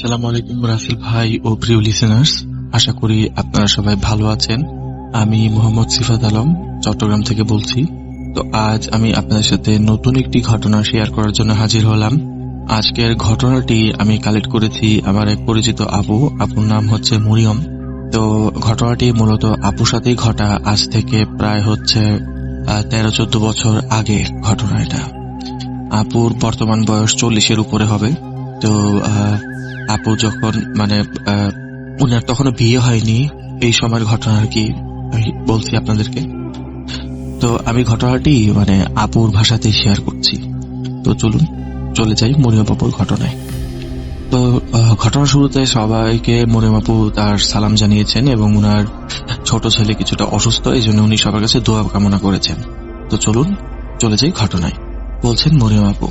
আসসালামু আলাইকুম রাসেল ভাই ও প্রিয় লিসেনার্স, আশা করি আপনারা সবাই ভালো আছেন। আমি মোহাম্মদ সিফাত আলম চট্টগ্রাম থেকে বলছি। তো আজ আমি আপনাদের সাথে নতুন একটি ঘটনা শেয়ার করার জন্য হাজির হলাম। আজকের ঘটনাটি আমি কালেক্ট করেছি আমার এক পরিচিত আপুর নাম হচ্ছে মরিয়ম। তো ঘটনাটি মূলত আপুর সাথেই ঘটা, আজ থেকে প্রায় হচ্ছে 13-14 বছর আগে ঘটনা এটা। আপুর বর্তমান বয়স 40-এর উপরে হবে। তো আপু যখন উনার তখনও বিয়ে হয়নি, এই সময়ের ঘটনা আর কি আমি বলছি আপনাদেরকে। তো আমি ঘটনাটি আপুর ভাষাতেই শেয়ার করছি। তো চলুন চলে যাই মরিয়ম আপুর ঘটনায়। তো ঘটনার শুরুতে সবাইকে মরিয়ম আপু তার সালাম জানিয়েছেন এবং উনার ছোট ছেলে কিছুটা অসুস্থ, এই জন্য উনি সবার কাছে দোয়া কামনা করেছেন। তো চলুন চলে যাই ঘটনায়। বলছেন মরিয়ম আপু,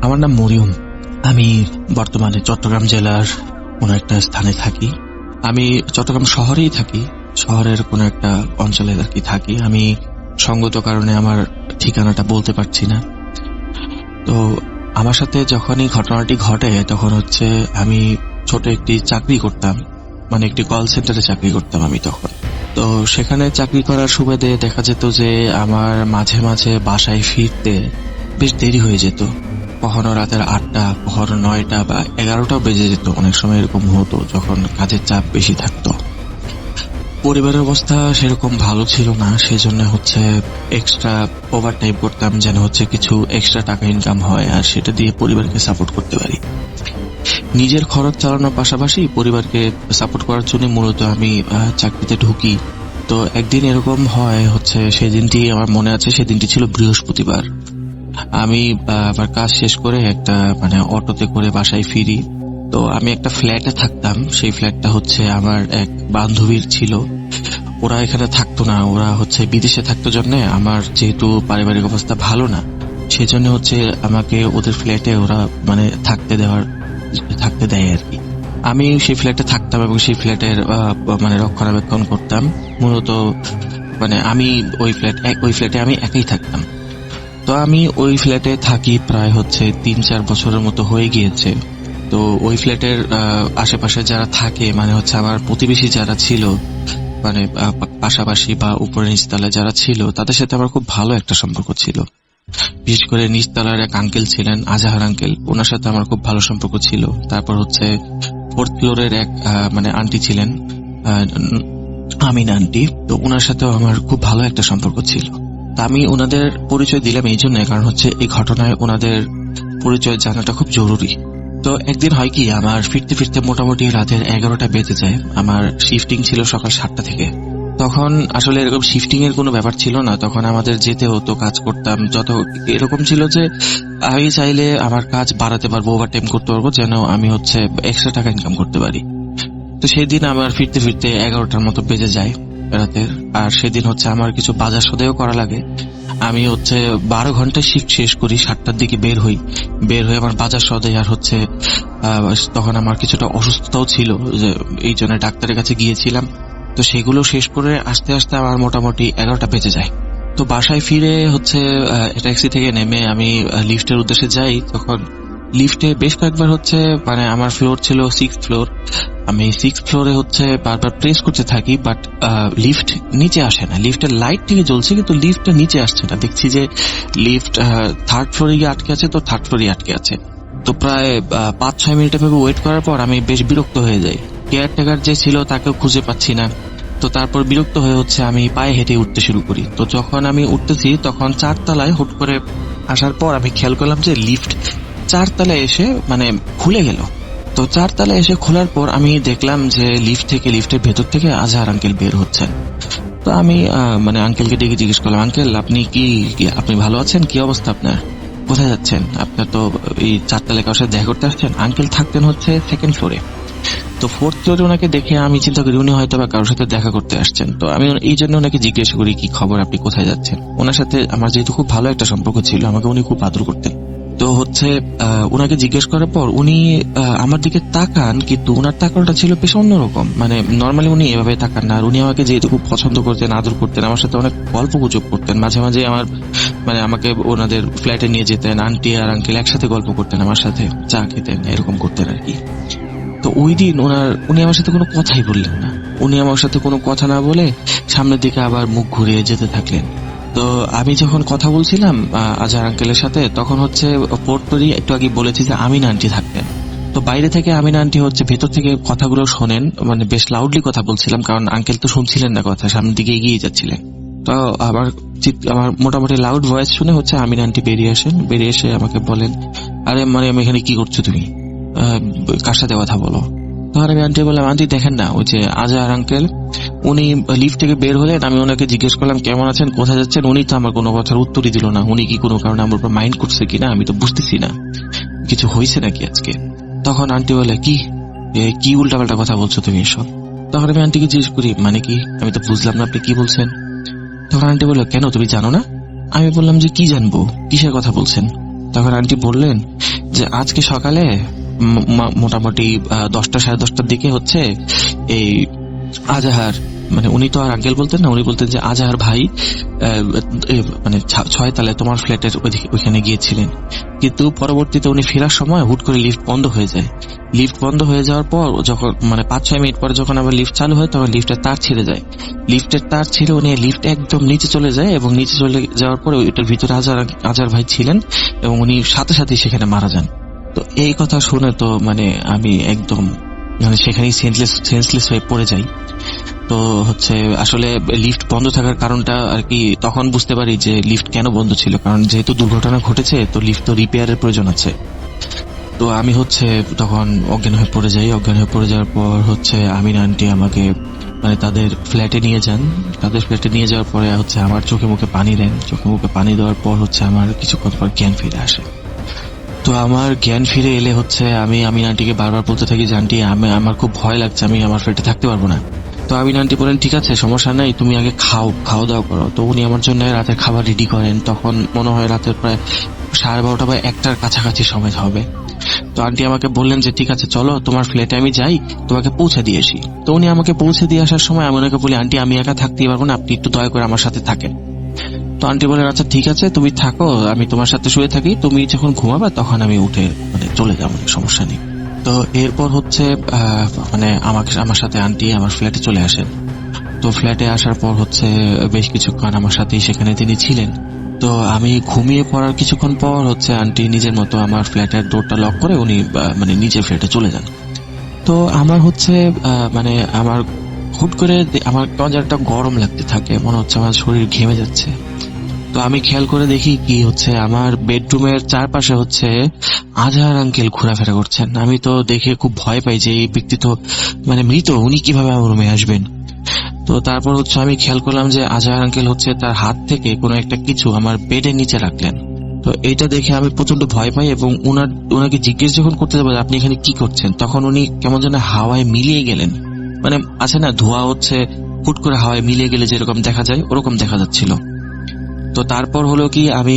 আমার নাম মরিয়ম, আমি বর্তমানে চট্টগ্রাম জেলার কোন একটা স্থানে থাকি। আমি চট্টগ্রাম শহরেই থাকি, শহরের কোন একটা অঞ্চলে আর কি থাকি। আমি সঙ্গত কারণে আমার ঠিকানাটা বলতে পারছি না। তো আমার সাথে যখনই ঘটনাটি ঘটে তখন হচ্ছে আমি ছোট একটি চাকরি করতাম, একটি কল সেন্টারে চাকরি করতাম আমি তখন। তো সেখানে চাকরি করার সুবাদে দেখা যেত যে আমার মাঝে মাঝে বাসায় ফিরতে বেশ দেরি হয়ে যেত। কখনো রাতের 8টা, কখনো 9টা বা 11টাও বেজে যেত। অনেক সময় এরকম হতো যখন কাজের চাপ বেশি থাকতো। পরিবারের অবস্থা সেরকম ভালো ছিল না, সেজন্য হচ্ছে এক্সট্রা ওভার টাইম করতাম যেন হচ্ছে কিছু এক্সট্রা টাকা ইনকাম হয় আর সেটা দিয়ে পরিবারকে সাপোর্ট করতে পারি। নিজের খরচ চালানোর পাশাপাশি পরিবারকে সাপোর্ট করার জন্য মূলত আমি চাকরিতে ঢুকি। তো একদিন এরকম হয় হচ্ছে, সেদিনটি আমার মনে আছে, সেদিনটি ছিল বৃহস্পতিবার। আমি আমার কাজ শেষ করে একটা অটোতে করে বাসায় ফিরি। তো আমি একটা ফ্ল্যাটে থাকতাম, সেই ফ্ল্যাটটা হচ্ছে আমার এক বান্ধবীর ছিল। ওরা এখানে থাকতো না, ওরা হচ্ছে বিদেশে থাকতো জন্য। আমার যেহেতু পারিবারিক অবস্থা ভালো না, সেজন্য হচ্ছে আমাকে ওদের ফ্ল্যাটে ওরা থাকতে দেয় আর কি। আমি সেই ফ্ল্যাটে থাকতাম এবং সেই ফ্ল্যাটের রক্ষণাবেক্ষণ করতাম। মূলত আমি ওই ফ্ল্যাটে আমি একাই থাকতাম। তো আমি ওই ফ্ল্যাটে থাকি প্রায় হচ্ছে 3-4 বছরের মতো হয়ে গিয়েছে। তো ওই ফ্ল্যাটের আশেপাশে যারা থাকে হচ্ছে আমার প্রতিবেশী যারা ছিল, পাশাপাশি বা উপরে নিচতলায় যারা ছিল, তাদের সাথে আমার খুব ভালো একটা সম্পর্ক ছিল। বিশেষ করে নিচতলার এক আঙ্কেল ছিলেন, আজাহার আঙ্কেল, ওনার সাথে আমার খুব ভালো সম্পর্ক ছিল। তারপর হচ্ছে 4th ফ্লোরের এক আন্টি ছিলেন, আমিন আন্টি, তো ওনার সাথেও আমার খুব ভালো একটা সম্পর্ক ছিল। আমি ওনাদের পরিচয় দিলাম এই জন্য, কারণ হচ্ছে এই ঘটনায় ওনাদের পরিচয় জানাটা খুব জরুরি। তো একদিন হয় কি, আমার ফিরতে ফিরতে মোটামুটি রাতের 11টা বেজে যায়। আমার শিফটিং ছিল সকাল 7টা থেকে। তখন আসলে এরকম শিফটিং এর কোনো ব্যাপার ছিল না, তখন আমাদের যেতে হতো, কাজ করতাম। এরকম ছিল যে আমি চাইলে আমার কাজ বাড়াতে পারবো, ওভার টাইম করতে পারবো, যেন আমি হচ্ছে এক্সট্রা টাকা ইনকাম করতে পারি। তো সেদিন আমার ফিরতে ফিরতে 11টার মতো বেজে যায় রাতের। আর সেদিন হচ্ছে আমার কিছু বাজার সদাইও করা লাগে। আমি হচ্ছে 12 ঘন্টায় শিফট শেষ করি, 7টার দিকে বের হই আমার বাজার সদাই। আর হচ্ছে তখন আমার কিছুটা অসুস্থতাও ছিল, যে এই জন্য ডাক্তারের কাছে গিয়েছিলাম। তো সেগুলো শেষ করে আস্তে আস্তে আমার মোটামুটি 11টা বেজে যায়। তো বাসায় ফিরে হচ্ছে ট্যাক্সি থেকে নেমে আমি লিফটের উদ্দেশ্যে যাই। তখন লিফটে বেশ কয়েকবার হচ্ছে আমার ফ্লোর ছিল 6th ফ্লোর। আমি 6th ফ্লোরে হচ্ছে বারবার প্রেস করতে থাকি, বাট লিফট নিচে আসে না। লিফটের লাইট থেকে জ্বলছে কিন্তু লিফটটা নিচে আসছে না। দেখছি যে লিফট 3rd ফ্লোরে গিয়ে আটকে আছে, তো 3rd ফ্লোরে আটকে আছে। তো প্রায় 5-6 মিনিট এভাবে ওয়েট করার পর আমি বেশ বিরক্ত হয়ে যাই। কেয়ারটেকার যে ছিল তাকেও খুঁজে পাচ্ছি না। তো তারপর বিরক্ত হয়ে হচ্ছে আমি পায়ে হেঁটে উঠতে শুরু করি। তো যখন আমি উঠতেছি তখন 4 তলায় হুট করে আসার পর আমি খেয়াল করলাম যে লিফট 4 তলায় এসে খুলে গেল। তো 4 তলায় এসে খোলার পর আমি দেখলাম যে লিফটের ভেতর থেকে আজহার আঙ্কেল বের হচ্ছেন। তো আমি আঙ্কেলকে ডেকে জিজ্ঞেস করলাম, আঙ্কেল আপনি ভালো আছেন? কি অবস্থা আপনার? কোথায় যাচ্ছেন? আপনার তো এই 4 তলায় কারোর সাথে দেখা করতে আসছেন। আঙ্কেল থাকতেন হচ্ছে 2nd ফ্লোরে। তো 4th ফ্লোরে ওনাকে দেখে আমি চিন্তা করি উনি হয়তো বা কারোর সাথে দেখা করতে আসছেন। তো আমি এই জন্য ওনাকে জিজ্ঞেস করি, কি খবর, আপনি কোথায় যাচ্ছেন? ওনার সাথে আমার যেহেতু খুব ভালো একটা সম্পর্ক ছিল, আমাকে উনি খুব আদর করতেন। তো হচ্ছে ওনাকে জিজ্ঞেস করার পর উনি আমার দিকে তাকান, কিন্তু ওনার তাকানোটা ছিল বেশ অন্যরকম। নর্মালি উনি এভাবে তাকান না। আর উনি আমাকে যেহেতু খুব পছন্দ করতেন, আদর করতেন, আমার সাথে অনেক গল্প গুজব করতেন। মাঝে মাঝে আমার আমাকে ওনাদের ফ্ল্যাটে নিয়ে যেতেন, আন্টি আর আঙ্কেল একসাথে গল্প করতেন, আমার সাথে চা খেতেন, এরকম করতেন আর কি। ওই দিন উনি আমার সাথে কোনো কথাই বললেন না। উনি আমার সাথে কোনো কথা না বলে সামনের দিকে আবার মুখ ঘুরিয়ে যেতে থাকলেন। তো আমি যখন কথা বলছিলাম আজহার আঙ্কেলের সাথে, তখন হচ্ছে পোর্টরি একটু আগে বলেছি যে আমিনা আন্টি থাকতেন। তো বাইরে থেকে আমিনা আন্টি হচ্ছে ভেতর থেকে কথাগুলো শোনেন, মানে বেশ লাউডলি কথা বলছিলাম, কারণ আঙ্কেল তো শুনছিলেন না কথা, সামনের দিকে এগিয়ে যাচ্ছিলেন। তো আমার মোটামুটি লাউড ভয়েস শুনে হচ্ছে আমিনা আন্টি বেরিয়ে আসেন, বেরিয়ে এসে আমাকে বলেন, আরে মানে আমি এখানে কি করছো তুমি, কার সাথে কথা বলো? তখন আমি আন্টি বললাম, আন্টি দেখেন না, ওই যে আজহার আঙ্কেল উনি লিফট থেকে বের হলেন, আমি ওনাকে জিজ্ঞেস করলাম কেমন আছেন, কোথায় যাচ্ছেন, উনি তো আমার কোনো কথার উত্তরই দিল না। উনি কি কোনো কারণে আমার উপর মাইন্ড করছে কিনা আমি তো বুঝতেছি না, কিছু হয়েছে নাকি আজকে। তখন আন্টি বলে, কি উল্টাপাল্টা কথা বলছো তুমি এসব? তখন আমি আন্টিকে জিজ্ঞেস করি, মানে কি, আমি তো বুঝলাম না আপনি কি বলছেন। তখন আন্টি বললো, কেন তুমি জানো না? আমি বললাম যে কি জানবো, কিসের কথা বলছেন? তখন আন্টি বললেন যে আজকে সকালে মোটামুটি 10টা সাড়ে 10টার দিকে হচ্ছে এই আজহার, মানে উনি তো আর আঙ্কেল বলতেন না, উনি বলতেন যে আজহার ভাই মানে 6 তলায় তোমার ফ্ল্যাটের ওইখানে গিয়েছিলেন, কিন্তু পরবর্তীতে উনি ফেরার সময় হুট করে লিফট বন্ধ হয়ে যায়। লিফট বন্ধ হয়ে যাওয়ার পর যখন মানে 5-6 মিনিট পরে যখন আবার লিফট চালু হয়, তখন লিফটের তার ছিঁড়ে যায়। লিফটের তার ছিঁড়ে উনি লিফট একদম নিচে চলে যায়, এবং নিচে চলে যাওয়ার পরে ওইটার ভিতরে আজহার ভাই ছিলেন, এবং উনি সাথে সাথেই সেখানে মারা যান। তো এই কথা শুনে তো মানে আমি একদম মানে সেখানেই সেন্সলেস হয়ে পড়ে যাই। তো হচ্ছে আসলে লিফট বন্ধ থাকার কারণটা আর কি তখন বুঝতে পারি যে লিফট কেন বন্ধ ছিল, কারণ যেহেতু দুর্ঘটনা ঘটেছে তো লিফট তো রিপেয়ারের প্রয়োজন আছে। তো আমি হচ্ছে তখন অজ্ঞান হয়ে পড়ে যাই। অজ্ঞান হয়ে পড়ে যাওয়ার পর হচ্ছে আমিনা আন্টি আমাকে মানে তাদের ফ্ল্যাটে নিয়ে যান। তাদের ফ্ল্যাটে নিয়ে যাওয়ার পরে হচ্ছে আমার চোখে মুখে পানি দেন। চোখে মুখে পানি দেওয়ার পর হচ্ছে আমার কিছুক্ষণ পর জ্ঞান ফিরে আসে। তো আমার জ্ঞান ফিরে এলে হচ্ছে আমি আমিনা আন্টিকে বারবার বলতে থাকি যে আন্টি আমার খুব ভয় লাগছে, আমি আমার ফ্ল্যাটে থাকতে পারবো না। তো আমিনা আন্টি বলেন, ঠিক আছে সমস্যা নাই, তুমি আগে খাওয়া দাওয়া করো। তো উনি আমার জন্য রাতের খাবার রেডি করেন। তখন মনে হয় রাতের প্রায় 12:30 বা 1টার কাছাকাছি সময় হবে। তো আন্টি আমাকে বললেন যে ঠিক আছে চলো তোমার ফ্ল্যাটে আমি যাই, তোমাকে পৌঁছে দিয়ে আসি। তো উনি আমাকে পৌঁছে দিয়ে আসার সময় আমি ওনাকে বলি, আন্টি আমি একা থাকতেই পারবো না, আপনি একটু দয়া করে আমার সাথে থাকেন। তো আন্টি বলেন, আচ্ছা ঠিক আছে তুমি থাকো, আমি তোমার সাথে শুয়ে থাকি, তুমি যখন ঘুমাবে তখন আমি উঠে মানে চলে যাবো, সমস্যা নেই। তো এরপর হচ্ছে মানে আমার সাথে আন্টি আমার ফ্ল্যাটে চলে আসেন। তো ফ্ল্যাটে আসার পর হচ্ছে বেশ কিছুক্ষণ আমার সাথেই সেখানে তিনি ছিলেন। তো আমি ঘুমিয়ে পড়ার কিছুক্ষণ পর হচ্ছে আন্টি নিজের মতো আমার ফ্ল্যাটের ডোরটা লক করে উনি মানে নিজের ফ্ল্যাটে চলে যান। তো আমার হচ্ছে মানে আমার হুট করে আমার কেমন যেন একটা গরম লাগতে থাকে, মনে হচ্ছে আমার শরীর ঘেমে যাচ্ছে। তো আমি খেয়াল করে দেখি কি হচ্ছে, আমার বেডরুমের চারপাশে হচ্ছে আজহার আঙ্কেল ঘোরাফেরা করছেন। আমি তো দেখে খুব ভয় পাই যে এই ব্যক্তি তো মানে মৃত, উনি কিভাবে আমার রুমে আসবেন। তো তারপর হচ্ছে আমি খেয়াল করলাম যে আজহার আঙ্কেল হচ্ছে তার হাত থেকে কোনো একটা কিছু আমার বেডের নিচে রাখলেন। তো এটা দেখে আমি প্রচন্ড ভয় পাই, এবং ওনাকে জিজ্ঞেস যখন করতে যাবো আপনি এখানে কি করছেন, তখন উনি কেমন যেন হাওয়ায় মিলিয়ে গেলেন। মানে আছে না ধোঁয়া হচ্ছে হুট করে হাওয়ায় মিলিয়ে গেলে যেরকম দেখা যায় ওরকম দেখা যাচ্ছিল। তো তারপর হলো কি আমি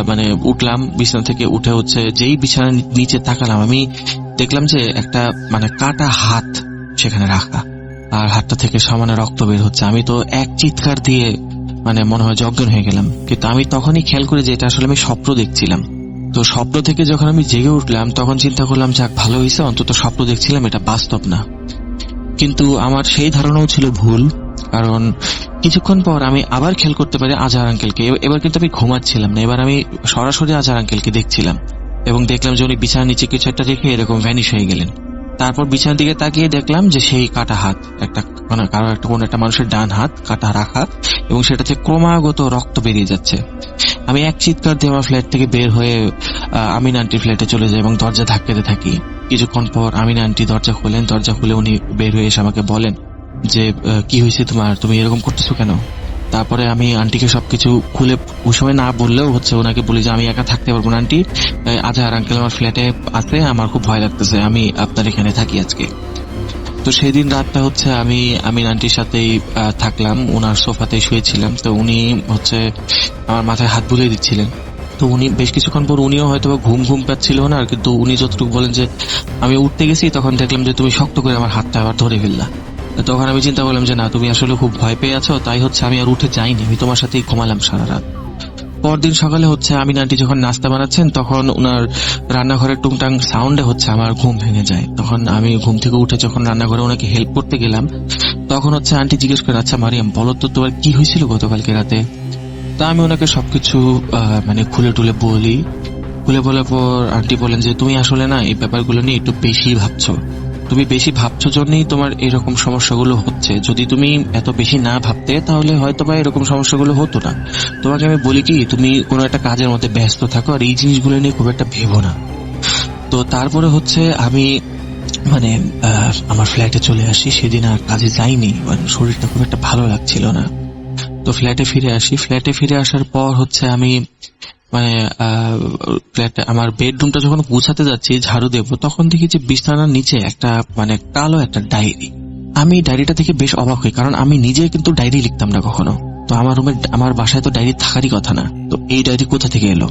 মানে উঠলাম বিছানা থেকে, উঠে হচ্ছে যেই বিছানার নিচে তাকালাম আমি দেখলাম যে একটা মানে কাটা হাত সেখানে রাখা, আর হাতটা থেকে সামান্য রক্ত বের হচ্ছে। আমি তো এক চিৎকার দিয়ে মানে মনে হয় অজ্ঞান হয়ে গেলাম। কিন্তু আমি তখনই খেয়াল করি যে এটা আসলে আমি স্বপ্ন দেখছিলাম। তো স্বপ্ন থেকে যখন আমি জেগে উঠলাম তখন চিন্তা করলাম যাক ভালো হয়েছে, অন্তত স্বপ্ন দেখছিলাম, এটা বাস্তব না। কিন্তু আমার সেই ধারণাও ছিল ভুল, কারণ কিছুক্ষণ পর আমি আবার খেয়াল করতে পারি আজহার আঙ্কেলকে। এবার কিন্তু আমি ঘুমাচ্ছিলাম না, এবার আমি সরাসরি আজহার আঙ্কেলকে দেখছিলাম, এবং দেখলাম যে উনি বিছানার নিচে কিছু একটা রেখে এরকম ভ্যানিশ হয়ে গেলেন। তারপর বিছানার দিকে তাকিয়ে দেখলাম যে সেই কাটা হাত একটা মানে কোন একটা মানুষের ডান হাত কাটা রাখা, এবং সেটাতে ক্রমাগত রক্ত বেরিয়ে যাচ্ছে। আমি এক চিৎকার দিয়ে আমার ফ্ল্যাট থেকে বের হয়ে আমিনা আন্টির ফ্ল্যাটে চলে যাই এবং দরজা ধাক্কাতে থাকি। কিছুক্ষণ পর আমিনা আন্টি দরজা খোলেন। দরজা খুলে উনি বের হয়ে এসে আমাকে বলেন যে কি হয়েছে তোমার, তুমি এরকম করতেছো কেন? তারপরে আমি আন্টিকে সবকিছু খুলে ওই সময় না বললেও হচ্ছে ওনাকে বলি যে আমি একা থাকতে পারবো না আন্টি, আজহার আঙ্কেল আমার ফ্ল্যাটে আছে, আমার খুব ভয় লাগতেছে, আমি আপনার এখানে থাকি আজকে। তো সেই দিন রাতটা হচ্ছে আমি আন্টির সাথেই থাকলাম, ওনার সোফাতেই শুয়েছিলাম। তো উনি হচ্ছে আমার মাথায় হাত বুলিয়ে দিচ্ছিলেন। তো উনি বেশ কিছুক্ষণ পর উনিও হয়তো ঘুম পাচ্ছিল না, কিন্তু উনি যতটুকু বলেন যে আমি উঠতে গেছি তখন দেখলাম যে তুমি শক্ত করে আমার হাতটা আবার ধরে ফেললা। তখন আমি চিন্তা করলাম যে না, তুমি আসলে খুব ভয় পেয়ে আছো, তাই হচ্ছে আমি আর উঠে যাইনি, আমি তোমার সাথেই ঘুমালাম সারা রাত। পরদিন সকালে হচ্ছে আমিনা আন্টি যখন নাস্তা বানাচ্ছেন তখন ওনার রান্নাঘরের টুংটাং সাউন্ডে হচ্ছে আমার ঘুম ভেঙে যায়। তখন আমি ঘুম থেকে উঠে যখন রান্নাঘরে ওনাকে হেল্প করতে গেলাম তখন হচ্ছে আন্টি জিজ্ঞেস করে, আচ্ছা মারিয়াম বলো তো তোমার কি হয়েছিল গতকালকে রাতে। তা আমি ওনাকে সবকিছু মানে খুলে টুলে বলি। খুলে বলার পর আন্টি বলেন যে তুমি আসলে না এই ব্যাপারগুলো নিয়ে একটু বেশি ভাবছো। তুমি বেশি ভাবছো জন্যই তোমার এরকম সমস্যাগুলো হচ্ছে। যদি তুমি এত বেশি না ভাবতে তাহলে হয়তো বা এরকম সমস্যাগুলো হতো না। তোমাকে আমি বলি কি, তুমি কোনো একটা কাজের মধ্যে ব্যস্ত থাকো আর এই জিনিসগুলো নিয়ে খুব একটা ভেবো না। তো তারপরে হচ্ছে আমি মানে আমার ফ্ল্যাটে চলে আসি। সেদিন আর কাজে যাইনি, মানে শরীরটা খুব একটা ভালো লাগছিল না। তো ফ্ল্যাটে ফিরে আসি। ফ্ল্যাটে ফিরে আসার পর হচ্ছে আমি মানে ফ্ল্যাটে আমার বেডরুমটা যখন গুছাতে যাচ্ছি, ঝাড়ু দেবো, তখন দেখি যে বিছানার নিচে একটা মানে কালো একটা ডায়েরি। আমি ডায়েরিটা থেকে বেশ অবাক হই, কারণ আমি নিজে কিন্তু ডায়েরি লিখতাম না কখনো। তো আমার বাসায় তো ডায়েরি থাকারই কথা না, তো এই ডায়েরি কোথা থেকে এলো।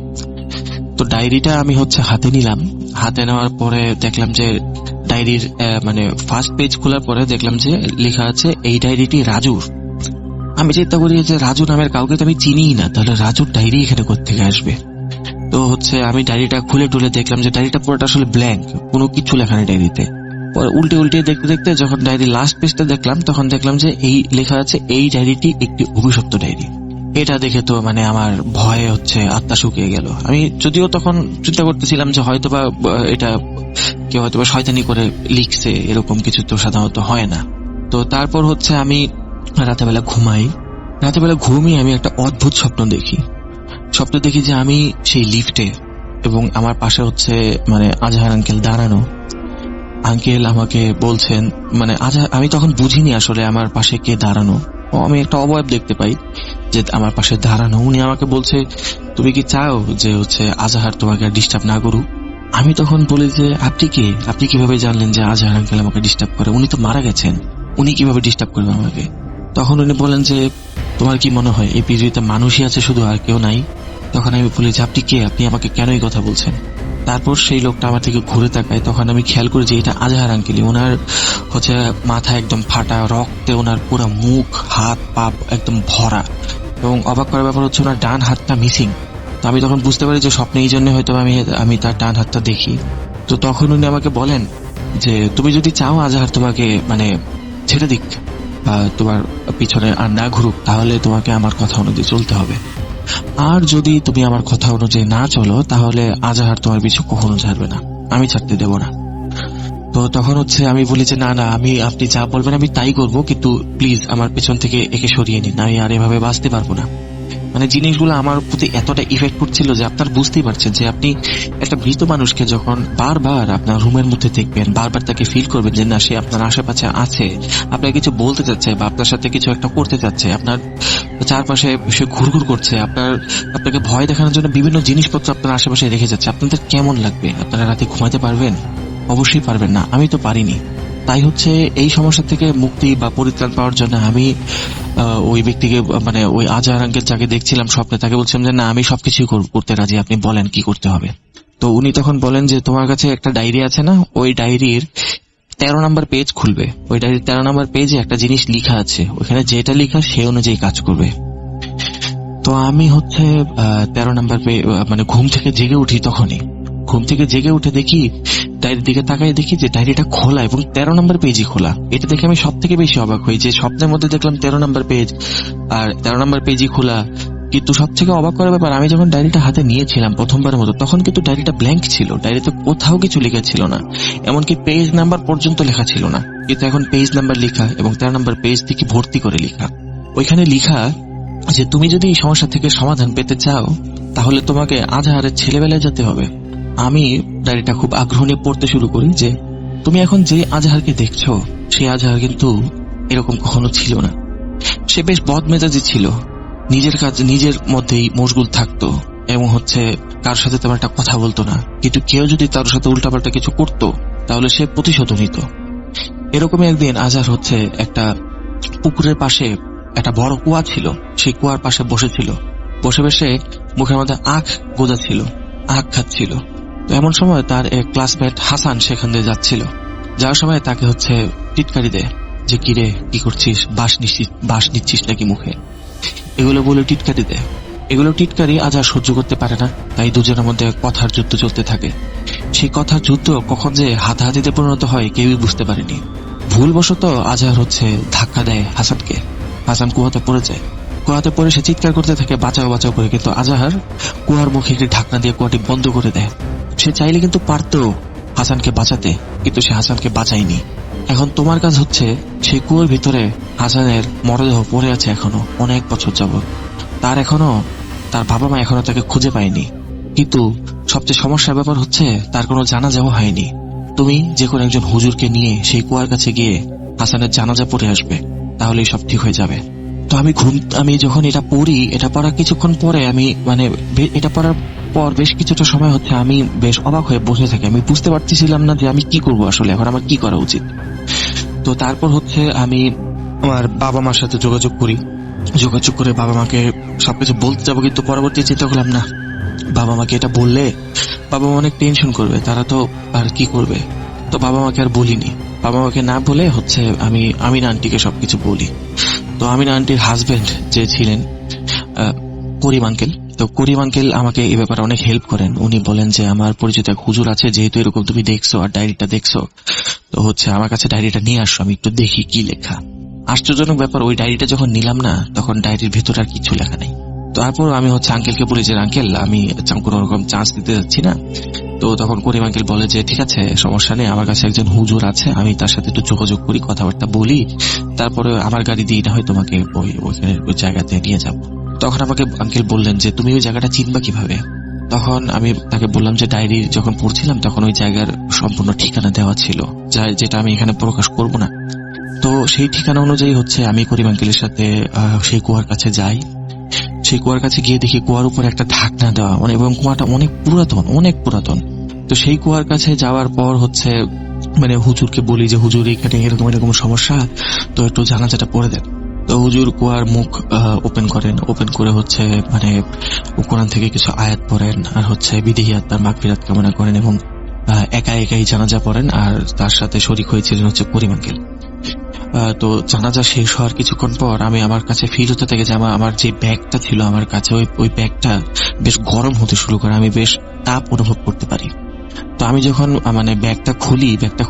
তো ডায়েরিটা আমি হচ্ছে হাতে নিলাম। হাতে নেওয়ার পরে দেখলাম যে ডায়েরির মানে ফার্স্ট পেজ খোলার পরে দেখলাম যে লেখা আছে এই ডায়েরিটি রাজুর। আমি চিন্তা করি যে রাজু নামের কাউকে তো আমি চিনিই না, তাহলে রাজুর ডায়েরি এখানে কোত্থেকে আসবে। তো হচ্ছে আমি ডায়েরিটা খুলে টুলে দেখলাম যে ডায়েরিটা পুরোটা আসলে ব্ল্যাঙ্ক, কোনো কিছু লেখা নেই ডায়েরিতে। পরে উল্টে উল্টে দেখতে দেখতে যখন ডায়েরির লাস্ট পেজটা দেখলাম তখন দেখলাম যে এই লেখা আছে এই ডায়েরিটি একটি অভিশপ্ত ডায়েরি। এটা দেখে তো মানে আমার ভয়ে হচ্ছে আত্মা শুকিয়ে গেল। আমি যদিও তখন চিন্তা করতেছিলাম যে হয়তোবা এটা কেউ হয়তোবা শয়তানি করে লিখছে, এরকম কিছু তো সাধারণত হয় না। তো তারপর হচ্ছে আমি রাতেবেলা ঘুমাই। রাতেবেলা ঘুমিয়ে আমি একটা অদ্ভুত স্বপ্ন দেখি। স্বপ্ন দেখি যে আমি সেই লিফটে এবং আমার পাশে হচ্ছে মানে আজহার আঙ্কেল দাঁড়ানো। আঙ্কেল আমাকে বলছেন, মানে আমি তখন বুঝিনি আসলে আমার পাশে কে দাঁড়ানো। আমি একটা অবয়ব দেখতে পাই যে আমার পাশে দাঁড়ানো। উনি আমাকে বলছে, তুমি কি চাও যে হচ্ছে আজহার তোমাকে ডিস্টার্ব না করুক। আমি তখন বলি যে আপনি কে, আপনি কিভাবে জানলেন যে আজহার আঙ্কেল আমাকে ডিস্টার্ব করে, উনি তো মারা গেছেন, উনি কিভাবে ডিস্টার্ব করবেন আমাকে। তখন উনি বলেন যে তোমার কি মনে হয় এই পৃথিবীতে মানুষই আছে শুধু, আর কেউ নাই। তখন আমি বলি যে আপনি কে, আপনি আমাকে কেন এই কথা বলছেন। তারপর সেই লোকটা আমার থেকে ঘুরে তাকায়। তখন আমি খেয়াল করি যে এটা আজহার আঙ্কেলি। ওনার হচ্ছে মাথা একদম ফাটা, রক্তে ওনার পুরো মুখ হাত পা একদম ভরা, এবং অবাক করার ব্যাপার হচ্ছে ওনার ডান হাতটা মিসিং। তো আমি তখন বুঝতে পারি যে স্বপ্নে এই জন্য হয়তো আমি তার ডান হাতটা দেখি। তো তখন উনি আমাকে বলেন যে তুমি যদি চাও আজহার তোমাকে মানে ছেড়ে দিক বা তোমার পিছনে আর না ঘুরুক, তাহলে তোমাকে আমার কথা অনুযায়ী চলতে হবে। আর যদি তুমি আমার কথা অনুযায়ী না চলো তাহলে আজহার তোমার পিছু কখনো ছাড়বে না, আমি ছাড়তে দেব না। তো তখন হচ্ছে আমি বলি যে না না, আপনি যা বলবেন আমি তাই করব, কিন্তু প্লিজ আমার পেছন থেকে একে সরিয়ে নিন, আমি আর এভাবে বাঁচতে পারবো না। মানে জিনিসগুলো আমার প্রতি এতটা ইফেক্ট করছিল যে আপনার বুঝতেই পারছেন যে আপনি একটা মৃত মানুষকে যখন বারবার আপনার রুমের মধ্যে দেখবেন, বারবার তাকে ফিল করবেন যে না সে আপনার আশেপাশে আছে, আপনার কিছু বলতে চাচ্ছে বা আপনার সাথে কিছু একটা করতে চাচ্ছে, আপনার চারপাশে সে ঘুরঘুর করছে, আপনাকে ভয় দেখানোর জন্য বিভিন্ন জিনিসপত্র আপনার আশেপাশে রেখে যাচ্ছে, আপনাদের কেমন লাগবে? আপনারা রাতে ঘুমাতে পারবেন? অবশ্যই পারবেন না, আমি তো পারিনি। তাই হচ্ছে এই সমস্যা থেকে মুক্তি বা পরিত্রাণ পাওয়ার জন্য আমি ওই ব্যক্তিকে মানে ওই আজহার আঙ্কেল যাকে দেখছিলাম স্বপ্নে তাকে বলছিলাম যে না আমি সবকিছুই করতে রাজি, আপনি বলেন কি করতে হবে। তো উনি তখন বলেন যে তোমার কাছে একটা ডায়েরি আছে না, ওই ডায়েরির 13 নম্বর পেজ খুলবে। ওই ডায়েরির 13 নম্বর পেজে একটা জিনিস লিখা আছে, ওখানে যেটা লিখা সে অনুযায়ী কাজ করবে। তো আমি হচ্ছে 13 নম্বর মানে ঘুম থেকে জেগে উঠি। তখনই ঘুম থেকে জেগে উঠে দেখি ডায়েরির দিকে তাকাই, দেখি যে ডায়েরিটা খোলা এবং 13 নম্বর পেজই খোলা। এটা দেখে আমি সব থেকে বেশি অবাক হই যে স্বপ্নের মধ্যে দেখলাম 13 নম্বর পেজ আর 13 নম্বর পেজই খোলা। কিন্তু সব থেকে অবাক করার ব্যাপার, আমি যখন ডায়েরিটা হাতে নিয়েছিলাম প্রথমবারের মতো তখন কিন্তু ডায়েরিটা ব্ল্যাঙ্ক ছিল, ডায়েরিতে কোথাও কিছু লেখা ছিল না, এমনকি পেজ নাম্বার পর্যন্ত লেখা ছিল না। কিন্তু এখন পেজ নাম্বার লেখা এবং 13 নম্বর পেজ থেকে ভর্তি করে লেখা। ওইখানে লেখা যে তুমি যদি এই সমস্যা থেকে সমাধান পেতে চাও তাহলে তোমাকে আজহারের ছেলেবেলায় যেতে হবে। আমি ডায়েরিটা খুব আগ্রহ নিয়ে পড়তে শুরু করি যে তুমি এখন যে আজহারকে দেখছো সেই আজহার কিন্তু এরকম কখনো ছিল না। সে বেশ বদমেজাজি ছিল, নিজের কাজ নিজের মধ্যেই মশগুল থাকতো এবং হচ্ছে কার সাথে তেমন একটা কথা বলতো না, কিন্তু কেউ যদি তার সাথে উল্টাপাল্টা কিছু করতো তাহলে সে প্রতিশোধ নিত। এরকমই একদিন আজহার হচ্ছে একটা পুকুরের পাশে একটা বড় কুয়া ছিল, সেই কুয়ার পাশে বসেছিল, বসে বসে মুখের মধ্যে আখ গোজা ছিল, আখ খাচ্ছিল। তো এমন সময় তার এক ক্লাসমেট হাসান সেখান দিয়ে যাচ্ছিল, যাওয়ার সময় তাকে হচ্ছে টিটকারি দেয় যে কিরে কি করছিস, বাস নিচ্ছিস নাকি মুখে, এগুলো বলে টিটকারি দেয়। এগুলো টিটকারি আজহার সহ্য করতে পারে না, তাই দুজনের মধ্যে কথার যুদ্ধ চলতে থাকে। সেই কথার যুদ্ধ কখন যে হাতাহাতিতে পরিণত হয় কেউই বুঝতে পারেনি। ভুলবশত আজহার ধাক্কা দেয় হাসানকে। হাসান কুয়াতে পড়ে যায়। কুয়াতে পড়ে সে চিৎকার করতে থাকে বাঁচাও বাঁচাও করে, কিন্তু আজহার কুয়ার মুখে একটি ঢাকনা দিয়ে কুয়াটি বন্ধ করে দেয়। সে চাইলে কিন্তু পারতো হাসানকে বাঁচাতে, কিন্তু সে হাসানকে বাঁচায়নি। এখন তোমার কাজ হচ্ছে সেই কুয়োর ভিতরে হাসানের মরদেহ পড়ে আছে এখনো অনেক বছর যাবত। তার বাবা মা এখনো তাকে খুঁজে পায়নি, কিন্তু সবচেয়ে সমস্যার ব্যাপার হচ্ছে তার কোনো জানাজাও হয়নি। তুমি যে কোনো একজন হুজুরকে নিয়ে সেই কুয়ার কাছে গিয়ে হাসানের জানাজা পড়ে আসবে, তাহলেই সব ঠিক হয়ে যাবে। তো আমি যখন এটা পড়ি, এটা পড়ার কিছুক্ষণ পরে এটা পড়ার পর বেশ কিছুটা সময় আমি বেশ অবাক হয়ে বসে থাকি। আমি বুঝতে পারতেছিলাম না যে আমি কি করবো, আসলে এখন আমার কি করা উচিত। তো তারপর আমি আমার বাবা মার সাথে যোগাযোগ করে বাবা মাকে সবকিছু বলতে যাবো, কিন্তু পরবর্তী চিন্তা করলাম না, বাবা মাকে এটা বললে বাবা মা অনেক টেনশন করবে, তারা তো আর কি করবে। তো বাবা মাকে আর বলিনি। বাবা মাকে না বলে আমি আমিনা আন্টিকে সবকিছু বলি। তো আমিনা আন্টির হাজবেন্ড যে ছিলেন করিম আঙ্কেল, তো করিম আঙ্কেল আমাকে এই ব্যাপারে অনেক হেল্প করেন। উনি বলেন যে আমার পরিচিত এক হুজুর আছে, যেহেতু এরকম তুমি দেখছো আর ডায়েরিটা দেখছো, তো আমার কাছে ডায়েরিটা নিয়ে আসো, আমি একটু দেখি কি লেখা। আশ্চর্যজনক ব্যাপার, ওই ডায়েরিটা যখন নিলাম না, তখন ডায়েরির ভেতর আর কিছু লেখা নেই। তারপর আমি আঙ্কেলকে বলি যে আঙ্কেল, আমি কোন রকম চান্স দিতে যাচ্ছি না। তো তখন করিম আঙ্কেল বলে যে ঠিক আছে, সমস্যা নেই, আমার কাছে একজন হুজুর আছে, আমি তার সাথে একটু যোগাযোগ করি, কথাবার্তা বলি, তারপরে আমার গাড়ি দিয়ে না হয় তোমাকে ওই জায়গাতে নিয়ে যাব। তখন আমাকে আঙ্কেল বললেন যে তুমি ওই জায়গাটা চিনবা কিভাবে। তখন আমি তাকে বললাম যে ডায়েরি যখন পড়ছিলাম তখন ওই জায়গার সম্পূর্ণ ঠিকানা দেওয়া ছিল, যেটা আমি এখানে প্রকাশ করব না। তো সেই ঠিকানা অনুযায়ী আমি করিম আঙ্কেলের সাথে সেই কুয়ার কাছে যাই। সেই কুয়ার কাছে গিয়ে দেখি কুয়ার উপরে একটা ঢাকনা দেওয়া, এবং কুয়াটা অনেক পুরাতন। তো সেই কুয়ার কাছে যাওয়ার পর হুজুরকে বলি যে হুজুর, এখানে এরকম সমস্যা, তো একটু জানাজাটা পড়ে দেন। তো হুজুর কুয়ার মুখ ওপেন করে কোরআন থেকে কিছু আয়াত পড়েন, আর বিদেহী আত্মার মাগফিরাত কামনা করেন, এবং একাই জানাজা পড়েন। আর তার সাথে শরীক হয়েছিলেন করিম আঙ্কেল। তো জানাজা শেষ হওয়ার কিছুক্ষণ পর আমি আমার কাছে ফিল হতে থাকে যে আমার যে ব্যাগটা ছিল আমার কাছে, ওই ব্যাগটা বেশ গরম হতে শুরু করে, আমি বেশ তাপ অনুভব করতে পারি। তো আমি যখন ব্যাগটা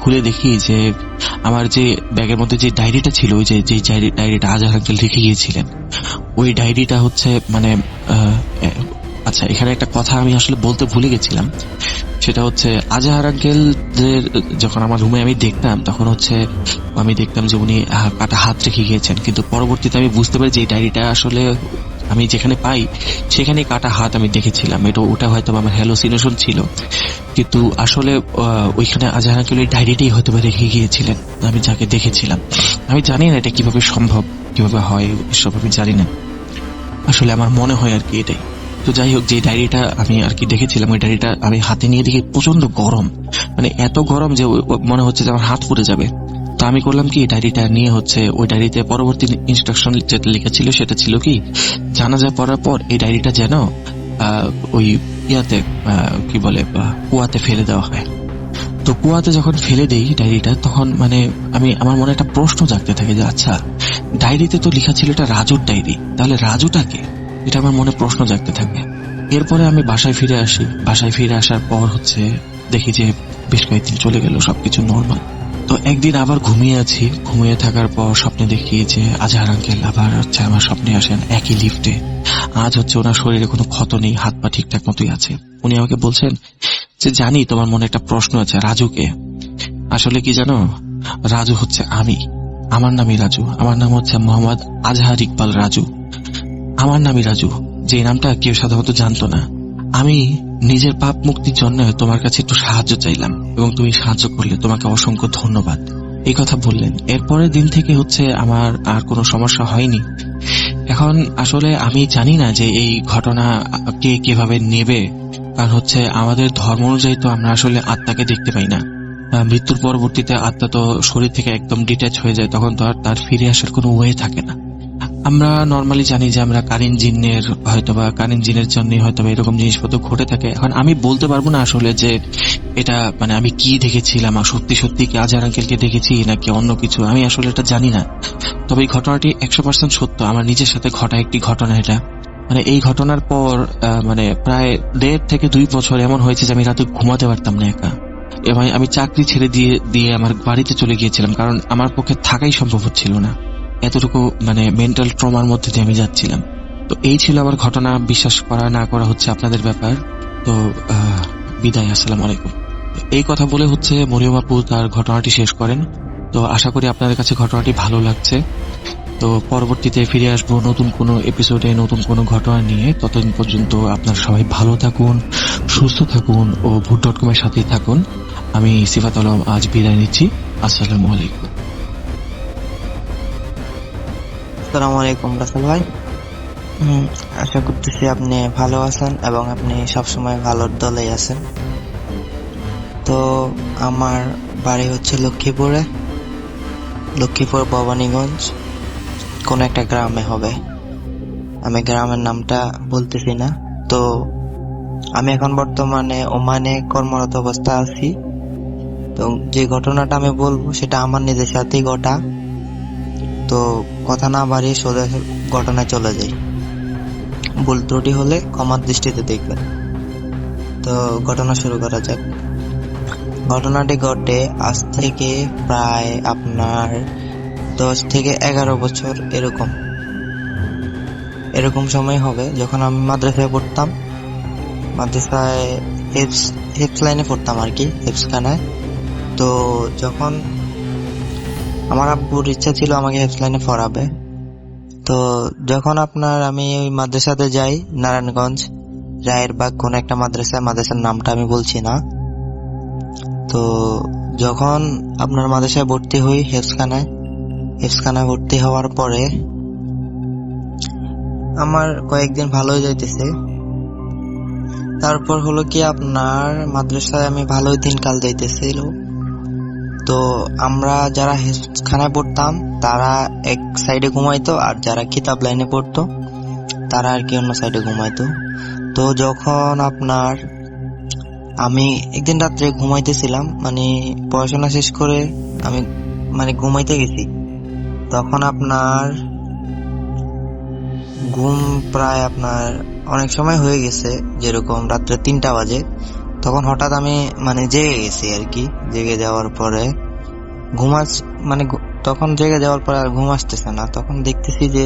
খুলে দেখি যে আমার যে ব্যাগের মধ্যে যে ডায়েরিটা ছিল, ওই যে ডায়েরিটা আজহার আঙ্কেল রেখে গিয়েছিলেন, ওই ডায়েরিটা আচ্ছা, এখানে একটা কথা আমি আসলে বলতে ভুলে গেছিলাম। সেটা আজহার আঙ্কেল যখন আমার রুমে আমি দেখতাম, তখন আমি দেখতাম যে উনি কাটা হাত রেখে গিয়েছেন, কিন্তু পরবর্তীতে আমি বুঝতে পারি যে এই ডায়েরিটা আসলে আমি যেখানে পাই সেখানে কাটা হাত আমি দেখেছিলাম। ওটা হয়তো আমার হ্যালোসিনেশন ছিল, কিন্তু আসলে ওইখানে আজহার আঙ্কেল এই ডায়েরিটাই হয়তো রেখে গিয়েছিলেন, আমি যাকে দেখেছিলাম। আমি জানি না এটা কিভাবে সম্ভব, কিভাবে হয়, এসব আমি জানি না। আসলে আমার মনে হয় আর কি এটাই। তো যাই হোক, যে ডায়েরিটা আমি আর কি দেখেছিলাম, ওই ডায়েরিটা আমি হাতে নিয়ে দেখি প্রচন্ড গরম, এত গরম যে মনে হচ্ছে যে আমার হাত পুড়ে যাবে। তো আমি করলাম কি, ডায়েরিটা নিয়ে ওই ডায়েরিতে পরবর্তী ইনস্ট্রাকশন যেটা লেখা ছিল সেটা ছিল কি, জানাজা পড়ার পর এই ডায়েরিটা যেন ওই কুয়াতে ফেলে দেওয়া হয়। তো কুয়াতে যখন ফেলে দেই ডায়েরিটা, তখন আমার মনে একটা প্রশ্ন জাগতে থাকে যে আচ্ছা, ডায়েরিতে তো লেখা ছিল এটা রাজুর ডায়েরি, তাহলে রাজুটা কে? এটা আমার মনে প্রশ্ন জাগতে থাকে। এরপরে আমি বাসায় ফিরে আসি। বাসায় ফিরে আসার পর দেখি যে বেশ কয়েকদিন চলে গেল, সবকিছু নর্মাল। তো একদিন আবার ঘুমিয়ে থাকার পর স্বপ্নে দেখি যে আজহার আঙ্কেল আবার আমার স্বপ্নে আসেন একই লিফটে। আজ ওনার শরীরে কোনো ক্ষত নেই, হাত পা ঠিকঠাক মতোই আছে। উনি আমাকে বলছেন যে জানি তোমার মনে একটা প্রশ্ন আছে, রাজুকে? আসলে কি জানো, রাজু আমি। আমার নামই রাজু। আমার নাম মোহাম্মদ আজহার ইকবাল রাজু। আমার নামই রাজু, যে নামটা কেউ সাধারণত জানতো না। আমি নিজের পাপ মুক্তির জন্য তোমার কাছে একটু সাহায্য চাইলাম, এবং তুমি সাহায্য করলে, তোমাকে অসংখ্য ধন্যবাদ, এই কথা বললেন। এরপরের দিন থেকে আমার আর কোনো সমস্যা হয়নি। এখন আসলে আমি জানি না যে এই ঘটনা কে কিভাবে নেবে, কারণ আমাদের ধর্ম অনুযায়ী তো আমরা আসলে আত্মাকে দেখতে পাই না। মৃত্যুর পরবর্তীতে আত্মা তো শরীর থেকে একদম ডিট্যাচ হয়ে যায়, তখন তো আর তার ফিরে আসার কোনো ওয়ে থাকে না। আমরা নর্মালি জানি যে আমরা কারিন জিনের জন্য হয়তো এরকম জিনিসপত্র ঘটে থাকে। এখন আমি বলতে পারবো না আসলে যে এটা আমি কি দেখেছিলাম, সত্যি কি আজহার আঙ্কেলকে দেখেছি নাকি অন্য কিছু, আমি আসলে এটা জানি না। তবে এই ঘটনাটি 100% সত্য, আমার নিজের সাথে ঘটা একটি ঘটনা এটা। মানে এই ঘটনার পর মানে প্রায় 1.5 থেকে 2 বছর এমন হয়েছে যে আমি রাতে ঘুমাতে পারতাম না একা, এবং আমি চাকরি ছেড়ে দিয়ে দিয়ে আমার বাড়িতে চলে গিয়েছিলাম, কারণ আমার পক্ষে থাকাই সম্ভব হচ্ছিল না। এতটুকু মানে মেন্টাল ট্রমার মধ্যে দিয়ে আমি যাচ্ছিলাম। তো এই ছিল আমার ঘটনা, বিশ্বাস করা না করা হচ্ছে আপনাদের ব্যাপার। তো বিদায়, আসসালামু আলাইকুম। এই কথা বলে হচ্ছে মরিয়ম আপু তার ঘটনাটি শেষ করেন। তো আশা করি আপনাদের কাছে ঘটনাটি ভালো লাগছে। তো পরবর্তীতে ফিরে আসবো নতুন কোনো এপিসোডে, নতুন কোনো ঘটনা নিয়ে। ততদিন পর্যন্ত আপনারা সবাই ভালো থাকুন, সুস্থ থাকুন ও ভূত.com এর সাথেই থাকুন। আমি সিফাত আলম আজ বিদায় নিচ্ছি। আসসালামু আলাইকুম। আসসালামু আলাইকুম রাসেল ভাই। আশা করতেছি আপনি ভালো আছেন এবং আপনি সবসময় ভালোর দলেই আছেন। তো আমার বাড়ি হচ্ছে লক্ষ্মীপুর ভবানীগঞ্জ, কোন একটা গ্রামে হবে। আমি গ্রামের নামটা বলতেছি না। তো আমি এখন বর্তমানে ওমানে কর্মরত অবস্থা আছি। তো যে ঘটনাটা আমি বলবো সেটা আমার নিজের সাথেই ঘটা। তো কথা না বাড়িয়ে সোজা ঘটনায় চলে যাই। ভুল ত্রুটি হলে ক্ষমার দৃষ্টিতে দেখবেন। তো ঘটনা শুরু করা যাক। ঘটনাটি ঘটে আজ থেকে প্রায় আপনার 10 থেকে 11 বছর এরকম সময় হবে, যখন আমি মাদ্রাসায় পড়তাম। মাদ্রাসায় হেফস লাইনে পড়তাম আর কি, হেফসখানায়। তো যখন আমার আব্বুর ইচ্ছা ছিল আমাকে হেফস লাইনে পড়াবে, তো যখন আমি ওই মাদ্রাসাতে যাই, নারায়ণগঞ্জ রায়ের বাগ কোন একটা মাদ্রাসার নামটা আমি বলছি না। তো যখন আপনার মাদ্রাসায় ভর্তি হই, হেফসখানায় ভর্তি হওয়ার পরে আমার কয়েকদিন ভালোই যাইতেছে। তারপর হলো কি আপনার মাদ্রাসায় আমি ভালোই দিনকাল যাইতেছিল। তো আমরা যারা হেফসখানায় পড়তাম তারা এক সাইডে ঘুমাইতো, আর যারা কিতাব লাইনে পড়তো তারা আর কি অন্য সাইডে ঘুমাইতো। তো যখন আমি একদিন রাত্রে ঘুমাইতেছিলাম, মানে পড়াশোনা শেষ করে আমি ঘুমাইতে গেছি, তখন ঘুম প্রায় অনেক সময় হয়ে গেছে, যেরকম রাত্রে 3টা বাজে। তখন হঠাৎ আমি জেগে গেছি আর কি। জেগে যাওয়ার পরে তখন জেগে যাওয়ার পরে আর ঘুম আসতেছে না। তখন দেখতেছি যে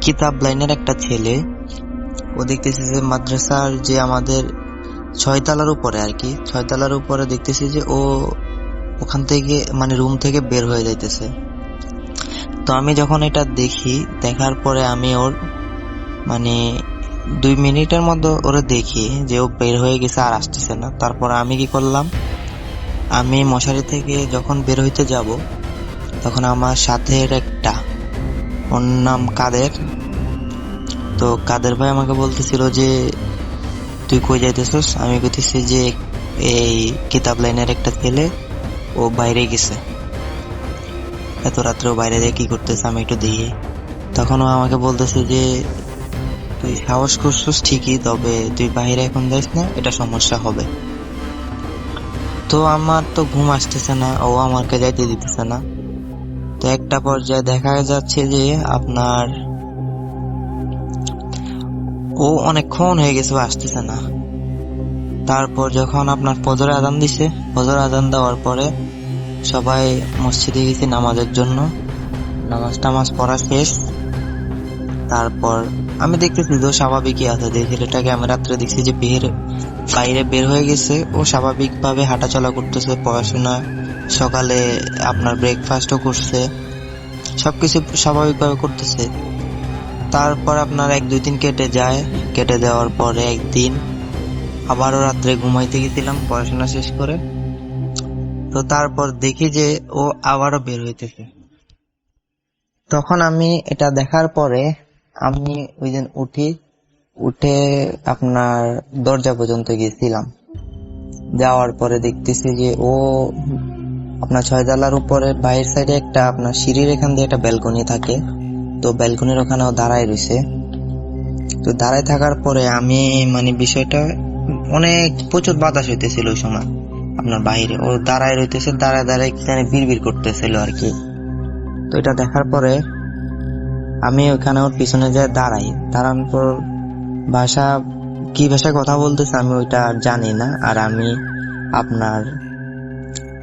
কিতাব লাইনের একটা ছেলে, ও দেখতেছি যে মাদ্রাসার যে আমাদের 6 তলার উপরে আর কি, 6 তলার উপরে দেখতেছি যে ও ওখান থেকে রুম থেকে বের হয়ে যাইতেছে। তো আমি যখন এটা দেখি, দেখার পরে আমি ওর 2 মিনিটের মধ্যে ওরে দেখি যে ও বের হয়ে গেছে আর আসতেছে না। তারপর আমি কি করলাম, আমি মশারি থেকে যখন বের হইতে যাব, তখন আমার সাথের ওর নাম কাদের। তো কাদের ভাই আমাকে বলতেছিল যে তুই কই যাইতেছিস। আমি বলতেছি যে এই কিতাব লাইনের একটা ছেলে, ও বাইরে গেছে, এত রাত্রে ও বাইরে কি করতেছে, আমি একটু দেখি। তখন ও আমাকে বলতেছে যে তুই সাহস করছিস ঠিকই, তবে তুই বাইরে এখন যাইস না, এটা সমস্যা হবে। তো আমার তো ঘুম আসতেছে না, ও আমাকে যাইতে দিতেছে না। তো একটা পর্যায়ে দেখা যাচ্ছে যে ও অনেকক্ষণ হয়ে গেছে, আসতেছে না। তারপর যখন ফজর আজান দিছে, ফজর আজান দেওয়ার পরে সবাই মসজিদে গেছি নামাজের জন্য। নামাজ পড়া শেষ। তারপর আমি দেখতেছি যে স্বাভাবিকই আছে, যে ছেলেটাকে আমি রাত্রে দেখছি যে বাইরে বের হয়ে গেছে, ও স্বাভাবিক ভাবে হাঁটাচলা করতেছে, পড়াশোনা, সকালে ব্রেকফাস্টও করছে, সবকিছু স্বাভাবিক ভাবে করতেছে। তারপর 1-2 দিন কেটে যায়। কেটে যাওয়ার পরে একদিন আবারও রাত্রে ঘুমাইতে গেছিলাম পড়াশোনা শেষ করে। তো তারপর দেখি যে ও আবারও বের হইতেছে। তখন আমি এটা দেখার পরে আমি ওই দিন উঠে দরজা পর্যন্ত গেছিলাম। যাওয়ার পরে দেখতেছি যে ও 6 তলার উপরে বাইরের সাইডে একটা সিঁড়ির এখান দিয়ে একটা ব্যালকনি থাকে। তো ব্যালকনির ওখানে ও দাঁড়ায় রয়েছে। তো দাঁড়ায় থাকার পরে আমি বিষয়টা প্রচুর বাতাস হইতেছিল ওই সময়। বাইরে ও দাঁড়ায় রইতেছে, দাঁড়ায় কি জানি বিড়বিড় করতেছিল আর কি। তো এটা দেখার পরে আমি ওখানে ওর পিছনে যাই, দাঁড়ানোর পর ভাষা কি ভাষায় কথা বলতেছে আমি ওইটা আর জানি না। আর আমি আপনার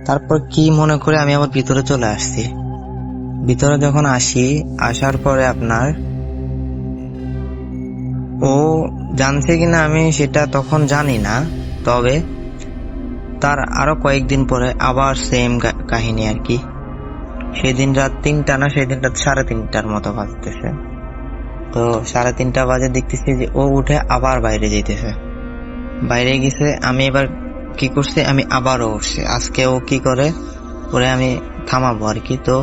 তারপর কি মনে করে আমি আবার ভিতরে চলে আসছি। ভিতরে যখন আসার পরে আপনার ও জানছে কিনা আমি সেটা তখন জানি না, তবে তার আরো কয়েকদিন পরে আবার সেম কাহিনী আর কি। সেদিন রাত 3টা না, সেদিন রাত 3:30টার মতো বাজতেছে। তো 3:30 বাজে দেখতেছি যে ও উঠে আবার বাইরে যাইতেছে। বাইরে গেছে, আমি এবার কি করছি, আমি আবারও উঠছি। আজকে ও কি করে ওরে আমি থামাবো আর কি। তো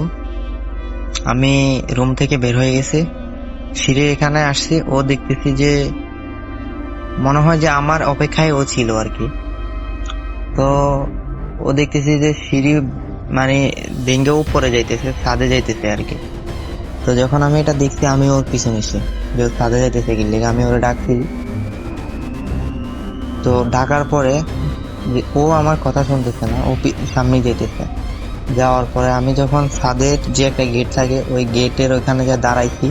আমি রুম থেকে বের হয়ে গেছি, সিঁড়ির এখানে আসছি। ও দেখতেছি যে মনে হয় যে আমার অপেক্ষায় ও ছিল আর কি। তো ও দেখতেছি যে সিঁড়ি মানে ভেঙে উপরে যাইতেছে, ছাদে যাইতেছে আর কি। তো যখন আমি এটা দেখছি আমি ওর পিছনে এসে যে ও ছাদে যাইতেছে কি লেগে আমি ওরে ডাকছি। তো ডাকার পরে যে ও আমার কথা শুনতেছে না, ও সামনে যেতেছে। যাওয়ার পরে আমি যখন ছাদের যে একটা গেট থাকে ওই গেটের ওইখানে যা দাঁড়াইছি,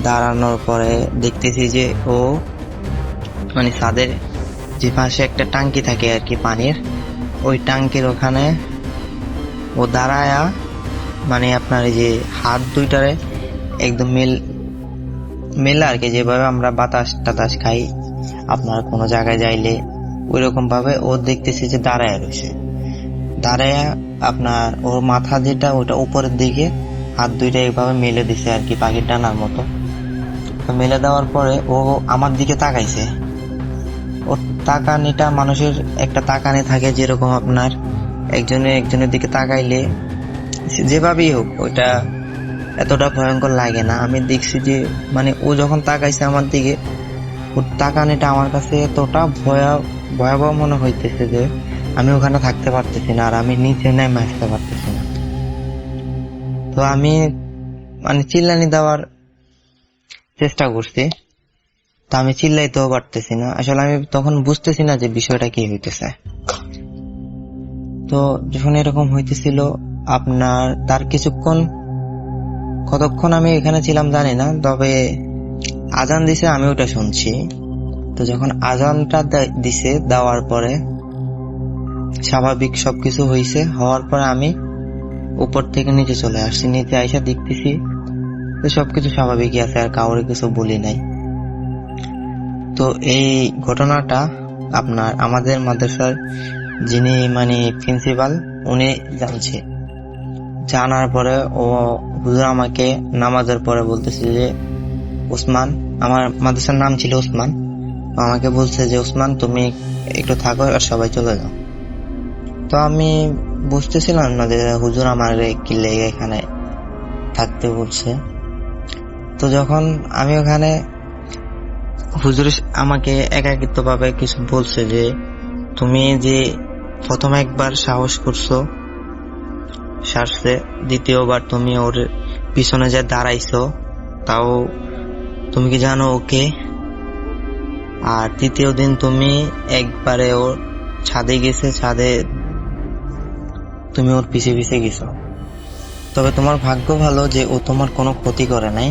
দাঁড়ানোর পরে দেখতেছি যে ও মানে ছাদের যে পাশে একটা টাঙ্কি থাকে আর কি পানির, ওই টাঙ্কির ওখানে ও দাঁড়ায়া মানে আপনার এই যে হাত দুইটারে একদম মেলা আর কি, যেভাবে আমরা বাতাস টাতাস খাই আপনার কোনো জায়গায় যাইলে ওই রকম ভাবে ও দেখতেছি যে দাঁড়ায় রয়েছে। দাঁড়ায়া আপনার ওর মাথা যেটা ওটা উপরের দিকে হাত দুইটা এইভাবে মেলে দিছে আর কি, পাখির ডানার মতো। তো মেলে দেওয়ার পরে ও আমার দিকে তাকাইছে। ওর তাকানিটা মানুষের একটা তাকানি থাকে, যেরকম আপনার একজনের দিকে তাকাইলে যেভাবেই হোক ওইটা এতটা ভয়ঙ্কর লাগে না। আমি দেখছি যে মানে ও যখন তাকাইছে আমার দিকে, ওর তাকানিটা আমার কাছে এতটা ভয়াবহ মনে হইতেছে যে আমি ওখানে থাকতে পারতেছি না, আর আমি নিচে নেমে আসতে পারতেছি না। তো আমি মানে চিল্লানি দেওয়ার চেষ্টা করছি, তা আমি চিল্লাইতেও পারতেছি না। আসলে আমি তখন বুঝতেছি না যে বিষয়টা কি হইতেছে। তো যখন এরকম হইতেছিল আপনার তার কতক্ষণ আমি এখানে ছিলাম জানি না, তবে আজান দিছে আমি ওটা শুনছি। তো যখন আজানটা দিছে, দেওয়ার পরে স্বাভাবিক সবকিছু হয়েছে। হওয়ার পরে আমি উপর থেকে নিচে চলে আসছি। নিচে আইসা দেখতেছি তো সবকিছু স্বাভাবিকই আছে, আর কাউরে কিছু বলি নাই। তো এই ঘটনাটা আপনার আমাদের মাদ্রাসার যিনি মানে প্রিন্সিপাল উনি জানছে। জানার পরে ও হুজুর আমাকে নামাজের পরে বলতেছে যে ওসমান, আমার মাদ্রাসার নাম ছিল ওসমান, আমাকে বলছে যে ওসমান তুমি একটু থাকো আর সবাই চলে যাও। তো আমি বুঝতেছিলাম না যে হুজুর আমার কি লেগে এখানে থাকতে বলছে। তো যখন আমি ওখানে হুজুর আমাকে একাকিত্ব ভাবে কিছু বলছে যে তুমি যে প্রথম একবার সাহস করছো সারছে, দ্বিতীয়বার তুমি ওর পিছনে যা দাঁড়াইছো তাও তুমি কি জানো ওকে, আর তৃতীয় দিন তুমি একবারে ওর ছাদে গেছে, ছাদে তুমি ওর পিছে পিছে গেছো। তবে তোমার ভাগ্য ভালো যে ও তোমার কোনো ক্ষতি করে নাই,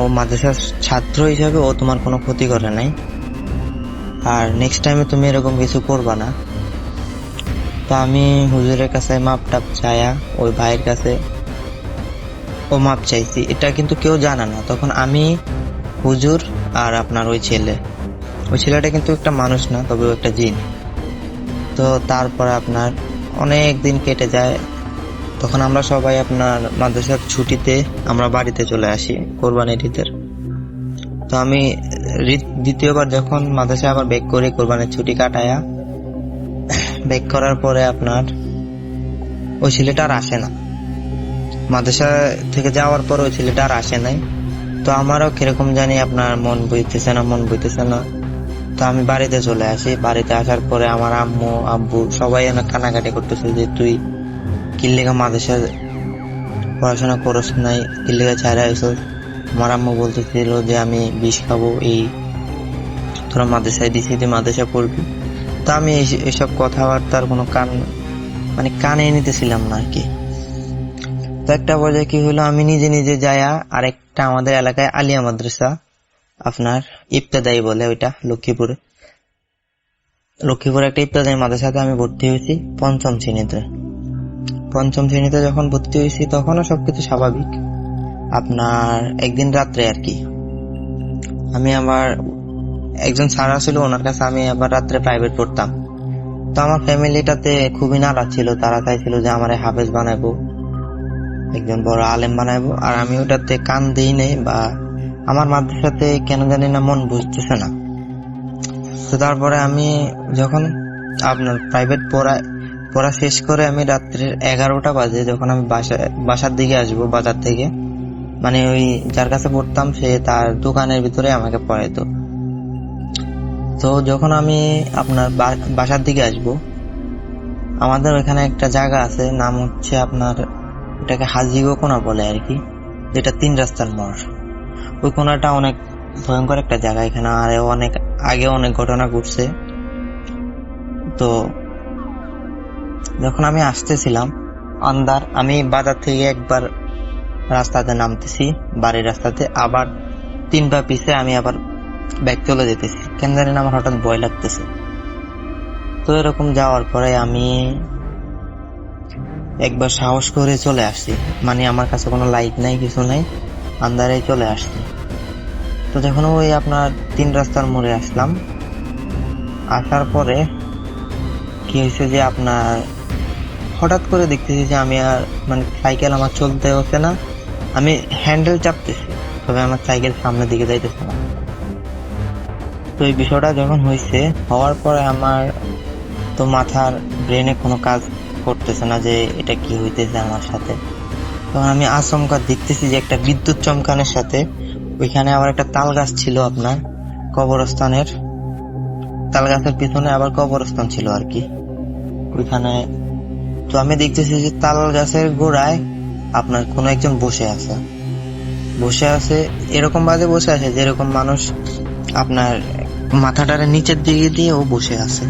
ও মাদ্রাসার ছাত্র হিসাবে ও তোমার কোনো ক্ষতি করে নাই, আর নেক্সট টাইমে তুমি এরকম কিছু করবা না। তো আমি হুজুরের কাছে মাপ টাপ চায়া ওই ভাইয়ের কাছে ও মাপ চাইছি, এটা কিন্তু কেউ জানে না। তখন আমি, হুজুর আর আপনার ওই ছেলেটা কিন্তু একটা মানুষ না, তবে ও একটা জিন। তো তারপরে আপনার অনেক দিন কেটে যায়। তখন আমরা সবাই আপনার মাদ্রাসার ছুটিতে আমরা বাড়িতে চলে আসি কোরবানির ঈদের। তো আমি দ্বিতীয়বার যখন মাদ্রাসায় আবার ব্যাক করি কোরবানির ছুটি কাটায়া, ব্যাক করার পরে আপনার ওই ছেলেটা আর আসে না। মাদ্রাসা থেকে যাওয়ার পর ওই ছেলেটা আর আসে নাই। তো আমারও কিরকম জানি আপনার মন বইতেছে না। তো আমি বাড়িতে চলে আসি। বাড়িতে আসার পরে আমার আম্মু আব্বু সবাই অনেক কানাকাটি করতেছে যে তুই কি লেগা মাদ্রাসা পড়াশোনা করস নাই, কি লেগা ছাড়া আইসস। আমার আম্মু বলতেছিল যে আমি বিষ খাবো, এই তোরা মাদ্রাসায় দিছি, তুই মাদ্রাসা পড়বি। তো আমি এসব কথাবার্তার কোনো কানে নিতেছিলাম না আর কি। তো একটা পর্যায়ে কি হলো, আমি নিজে যায়া আরেকটা আমাদের এলাকায় আলিয়া মাদ্রাসা আপনার ইবতেদায়ী বলে ওইটা, লক্ষ্মীপুরে একটা ইবতেদায়ী মাদ্রাসাতে আমি ভর্তি হয়েছি পঞ্চম শ্রেণীতে যখন ভর্তি হয়েছি তখনও সবকিছু স্বাভাবিক। আপনার একদিন রাত্রে আর কি, আমি আমার একজন স্যার ছিল, ওনার কাছে আমি আবার রাত্রে প্রাইভেট পড়তাম। তো আমার ফ্যামিলিটাতে খুবই নারাজ ছিল, তারা চাইছিল যে আমার হাফেজ বানাবো, একজন বড় আলেম বানাবো, আর আমি ওটাতে কান দিই নাই, বা আমার মাদ্রাসাতে কেন জানি না মন বুঝতেছে না। তো তারপরে আমি যখন আপনার প্রাইভেট পড়া শেষ করে আমি রাত্রের 11টা বাজে যখন আমি বাসার দিকে আসবো বাজার থেকে, মানে ওই যার কাছে পড়তাম সে তার দোকানের ভিতরে আমাকে পড়াইতো। তো যখন আমি আপনার বাসার দিকে আসবো, আমাদের ওখানে একটা জায়গা আছে, নাম হচ্ছে আপনার এটাকে হাজিগো কোনা বলে আর কি, যেটা 3 রাস্তার মোড়। ওই কোনাটা অনেক ভয়ঙ্কর একটা জায়গা, এখানে আর অনেক আগে অনেক ঘটনা ঘটছে। তো যখন আমি আসতেছিলাম আন্দার, আমি বাজার থেকে একবার রাস্তাতে নামতেছি, বাড়ির রাস্তাতে, আবার 3 পা পিছে আমি আবার ব্যাগ চলে যেতেছি, কেন জানি না আমার হঠাৎ ভয় লাগতেছে। তো এরকম যাওয়ার পরে আমি একবার সাহস করে চলে আসছি, মানে আমার কাছে কোনো লাইট নাই, কিছু নাই, আন্দারে চলে আসছি। তো যখন ওই আপনার 3 রাস্তার মোড়ে আসলাম, আসার পরে কি হয়েছে যে আপনার হঠাৎ করে দেখতেছি যে আমি আর মানে সাইকেল আমার চলতে হচ্ছে না, আমি হ্যান্ডেল চাপতেছি, তবে আমার সাইকেল সামনের দিকে যাইতেছে না। তো এই বিষয়টা যখন হওয়ার পরে আমার তো মাথার ব্রেনে কোনো কাজ করতেছে না যে এটা কি হইতেছে আমার সাথে। তখন আমি আচমকা দেখতেছি যে একটা বিদ্যুৎ চমকানোর সাথে ওইখানে আবার একটা তাল গাছ ছিল, আপনার কবরস্থানের তাল গাছের পিছনে আবার কবরস্থান ছিল আর কি ওইখানে। তো আমি দেখতেছি যে তাল গাছের গোড়ায় আপনার কোন একজন বসে আছে, এরকম ভাবে বসে আছে যেরকম মানুষ আপনার মাথাটারে নিচের দিকে দিয়ে ও বসে আছে।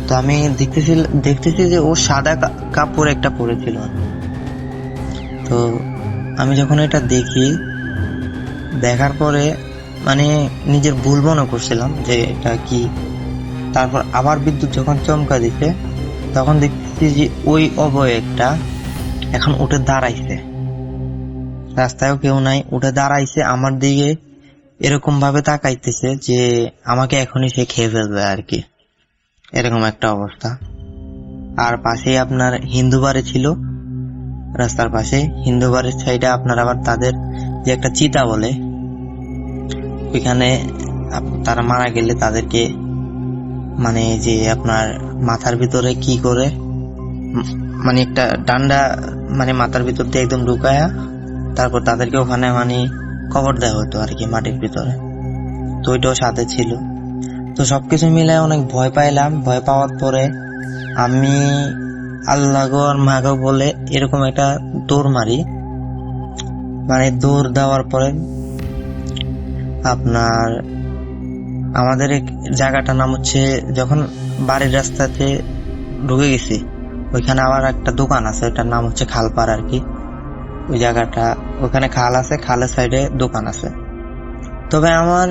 তো আমি দেখতেছি যে ও সাদা কাপড় একটা পরেছিল। তো আমি যখন এটা দেখার পরে মানে নিজের ভুল মনে করছিলাম যে এটা কি। তারপর আবার বিদ্যুৎ যখন চমকা দিছে তখন দেখতেছি যে ওই অবয়বটা এখন উঠে দাঁড়াইছে, রাস্তায়ও কেউ নাই, উঠে দাঁড়াইছে আমার দিকে, এরকম ভাবে তাকাইতেছে যে আমাকে এখনই সে খেয়ে ফেলবে আর কি, এরকম একটা অবস্থা। আর পাশেই আপনার হিন্দু বাড়ি ছিল, রাস্তার পাশে হিন্দু বাড়ির সাইডে আপনার আবার তাদের যে একটা চিতা বলে, ওইখানে তারা মারা গেলে তাদেরকে মানে যে আপনার মাথার ভিতরে কি করে মানে একটা ডান্ডা মানে মাথার ভিতর দিয়ে একদম ঢুকায়া তারপর তাদেরকে ওখানে মানে কবর দেওয়া হতো আর কি মাটির ভিতরে। তো ওইটাও সাথে ছিল। তো সবকিছু মিলে অনেক ভয় পাইলাম। ভয় পাওয়ার পরে আমি আল্লাহ গো আর মা গো বলে এরকম একটা দৌড় মারি। মানে দৌড় দেওয়ার পরে আপনার আমাদের জায়গাটার নাম হচ্ছে, যখন বাড়ির রাস্তাতে ঢুকে গেছি ওইখানে আবার একটা দোকান আছে, ওইটার নাম হচ্ছে খালপাড় আর কি। ওই জায়গাটা ওখানে খাল আছে, খালের সাইডে দোকান আছে। তবে আমার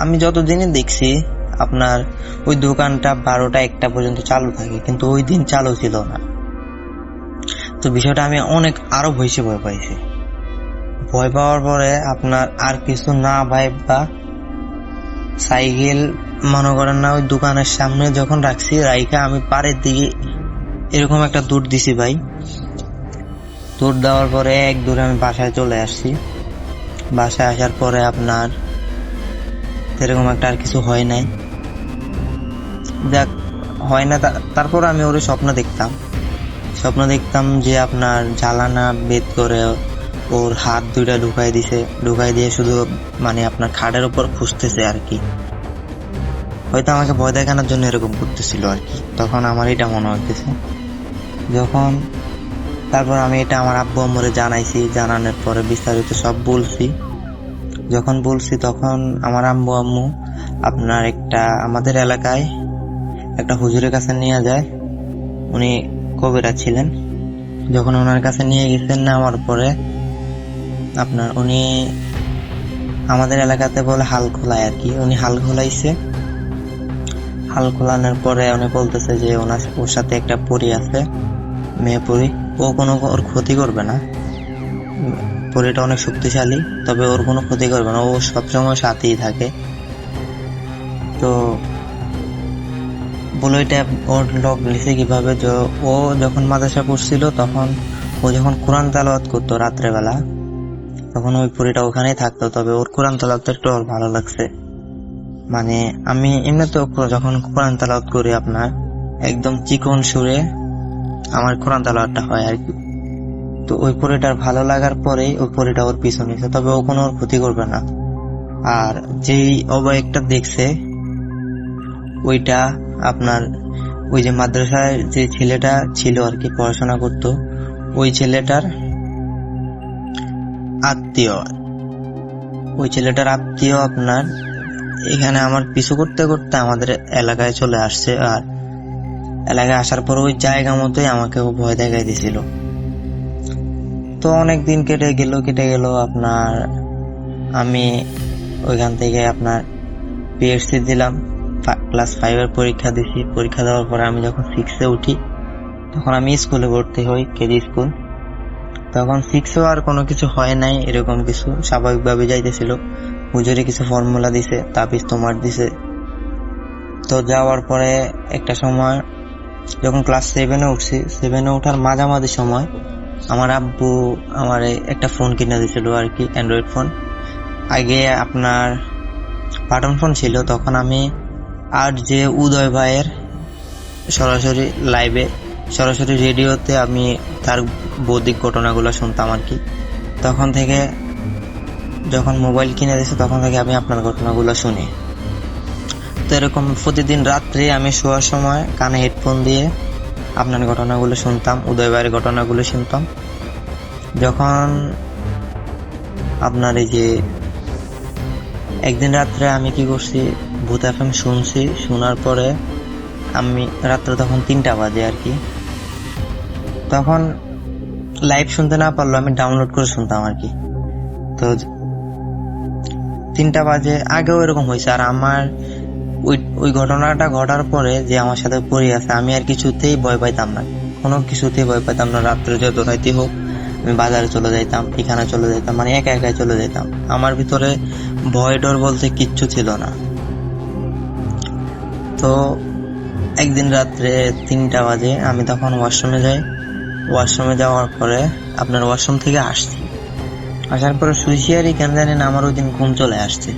আমি যতদিনই দেখছি আপনার ওই দোকানটা 12টা 1টা পর্যন্ত চালু থাকে, কিন্তু ওই দিন চালু ছিল না। তো বিষয়টা আমি অনেক আরো বেশি ভয় পাইছি। ভয় পাওয়ার পরে আপনার আর কিছু না ভাইবা সাইকেল মনে করেন না ওই দোকানের সামনে যখন রাখছি, রাইখা আমি পাড়ের দিকে এরকম একটা দৌড় দিছি ভাই। দৌড় দেওয়ার পরে এক দৌড়ে আমি বাসায় চলে আসছি। বাসায় আসার পরে আপনার এরকম একটা আর কিছু হয় নাই, যাক হয় না। তারপর আমি ওর স্বপ্ন দেখতাম যে আপনার জ্বালানা বেদ করে ওর হাত 2টা ঢুকাই দিয়ে শুধু মানে আপনার খাটের উপর খুঁজতেছে আর কি। হয়তো আমাকে ভয় দেখানোর জন্য এরকম করতেছিল আর কি, তখন আমার এটা মনে হইতেছে। তারপর আমি এটা আমার আব্বু আম্মুরে জানাইছি, জানানোর পরে বিস্তারিত সব বলছি। যখন বলছি তখন আমার আব্বু আম্মু আপনার আমাদের এলাকায় একটা হুজুরের কাছে নিয়ে যায়, উনি কবিরাজ ছিলেন। যখন ওনার কাছে নিয়ে গেছেন, নেওয়ার পরে আপনার উনি আমাদের এলাকাতে বলে হাল খোলায় আর কি। উনি হাল খোলাইছে, হাল খোলানোর পরে উনি বলতেছে যে ওর সাথে একটা পরী আছে, মেয়ে পরী, ও কোনো ওর ক্ষতি করবে না। পরীটা অনেক শক্তিশালী, তবে ওর কোনো ক্ষতি করবে না, ও সবসময় সাথেই থাকে। তো বলে এটা ওর লগ লিখে কিভাবে, ও যখন মাদ্রাসা পড়ছিল তখন ও যখন কোরআন তেলাওয়াত করতো রাত্রেবেলা, তখন ওই পরীটা ওখানেই থাকতো। তবে ওর কোরআন তেলাওয়াতটা একটু ওর ভালো লাগছে। মানে আমি এমনিতেও যখন কোরআন তেলাওয়াত করি আপনার একদম চিকন সুরে আমার কোরআন তেলাওয়াতটা হয় আর কি। তো ওই পরীটার ভালো লাগার পরেই ওই পরীটা ওর পিছন নিছে, তবে ও কোনো ওর ক্ষতি করবে না। আর যেই অবয়বটা দেখছে ওইটা আপনার ওই যে মাদ্রাসায় যে ছেলেটা ছিল আর কি, পড়াশোনা করতো, ওই ছেলেটার আত্মীয়। ওই ছেলেটার আত্মীয় আপনার এখানে আমার পিছু করতে করতে আমাদের এলাকায় চলে আসছে। আর এলাকায় আসার পর ওই জায়গা মতোই আমাকে ও ভয় দেখাই দিছিল। তো অনেক দিন কেটে গেল আপনার, আমি ওইখান থেকে আপনার পিএসসি দিলাম, ক্লাস 5 এর পরীক্ষা দিছি। পরীক্ষা দেওয়ার পরে আমি যখন 6 এ উঠি তখন আমি স্কুলে ভর্তি হই, কেজি স্কুল। তখন 6 আর কোনো কিছু হয় নাই, এরকম কিছু স্বাভাবিকভাবে যাইতেছিল। হুজুরে কিছু ফর্মুলা দিছে, তাবিজ তোমার দিছে। তো যাওয়ার পরে একটা সময় যখন ক্লাস 7 এ উঠছি, 7 এ ওঠার মাঝামাঝি সময় আমার আব্বু আমার একটা ফোন কিনে দিয়েছিল আর কি, অ্যান্ড্রয়েড ফোন। আগে আপনার বাটন ফোন ছিল। তখন আমি আর যে উদয় ভাইয়ের সরাসরি লাইভে, সরাসরি রেডিওতে আমি তার বৌদ্ধিক ঘটনাগুলো শুনতাম আর কি। তখন থেকে যখন মোবাইল কিনে দিয়েছে তখন থেকে আমি আপনার ঘটনাগুলো শুনি। তো এরকম প্রতিদিন রাত্রে আমি শোয়ার সময় কানে হেডফোন দিয়ে আপনার ঘটনাগুলো শুনতাম, উদয় ভাইয়ের ঘটনাগুলো শুনতাম। যখন আপনার এই যে একদিন রাত্রে আমি কি করছি, ভূত এফএম শুনছি। শোনার পরে আমি রাত্রে তখন 3টা বাজে আর কি, তখন লাইভ শুনতে না পারলেও আমি ডাউনলোড করে শুনতাম আর কি। তো 3টা বাজে আগেও এরকম হয়েছে। আর আমার ওই ঘটনাটা ঘটার পরে যে আমার সাথে পড়ে আছে, আমি আর কিছুতেই ভয় পাইতাম না, কোনো কিছুতেই ভয় পাইতাম না। রাত্রে যত রাইতে হোক আমি বাজারে চলে যাইতাম, এখানে চলে যাইতাম, মানে একা একাই চলে যেতাম। আমার ভিতরে ভয় ডর বলতে কিচ্ছু ছিল না। তো একদিন রাত্রে 3টা বাজে আমি তখন ওয়াশরুমে যাই। ওয়াশরুমে যাওয়ার পরে আপনার ওয়াশরুম থেকে আসছি, আসার পরে শুইছিয়ারই কেন জানি না আমার ওই দিন ঘুম চলে আসছে।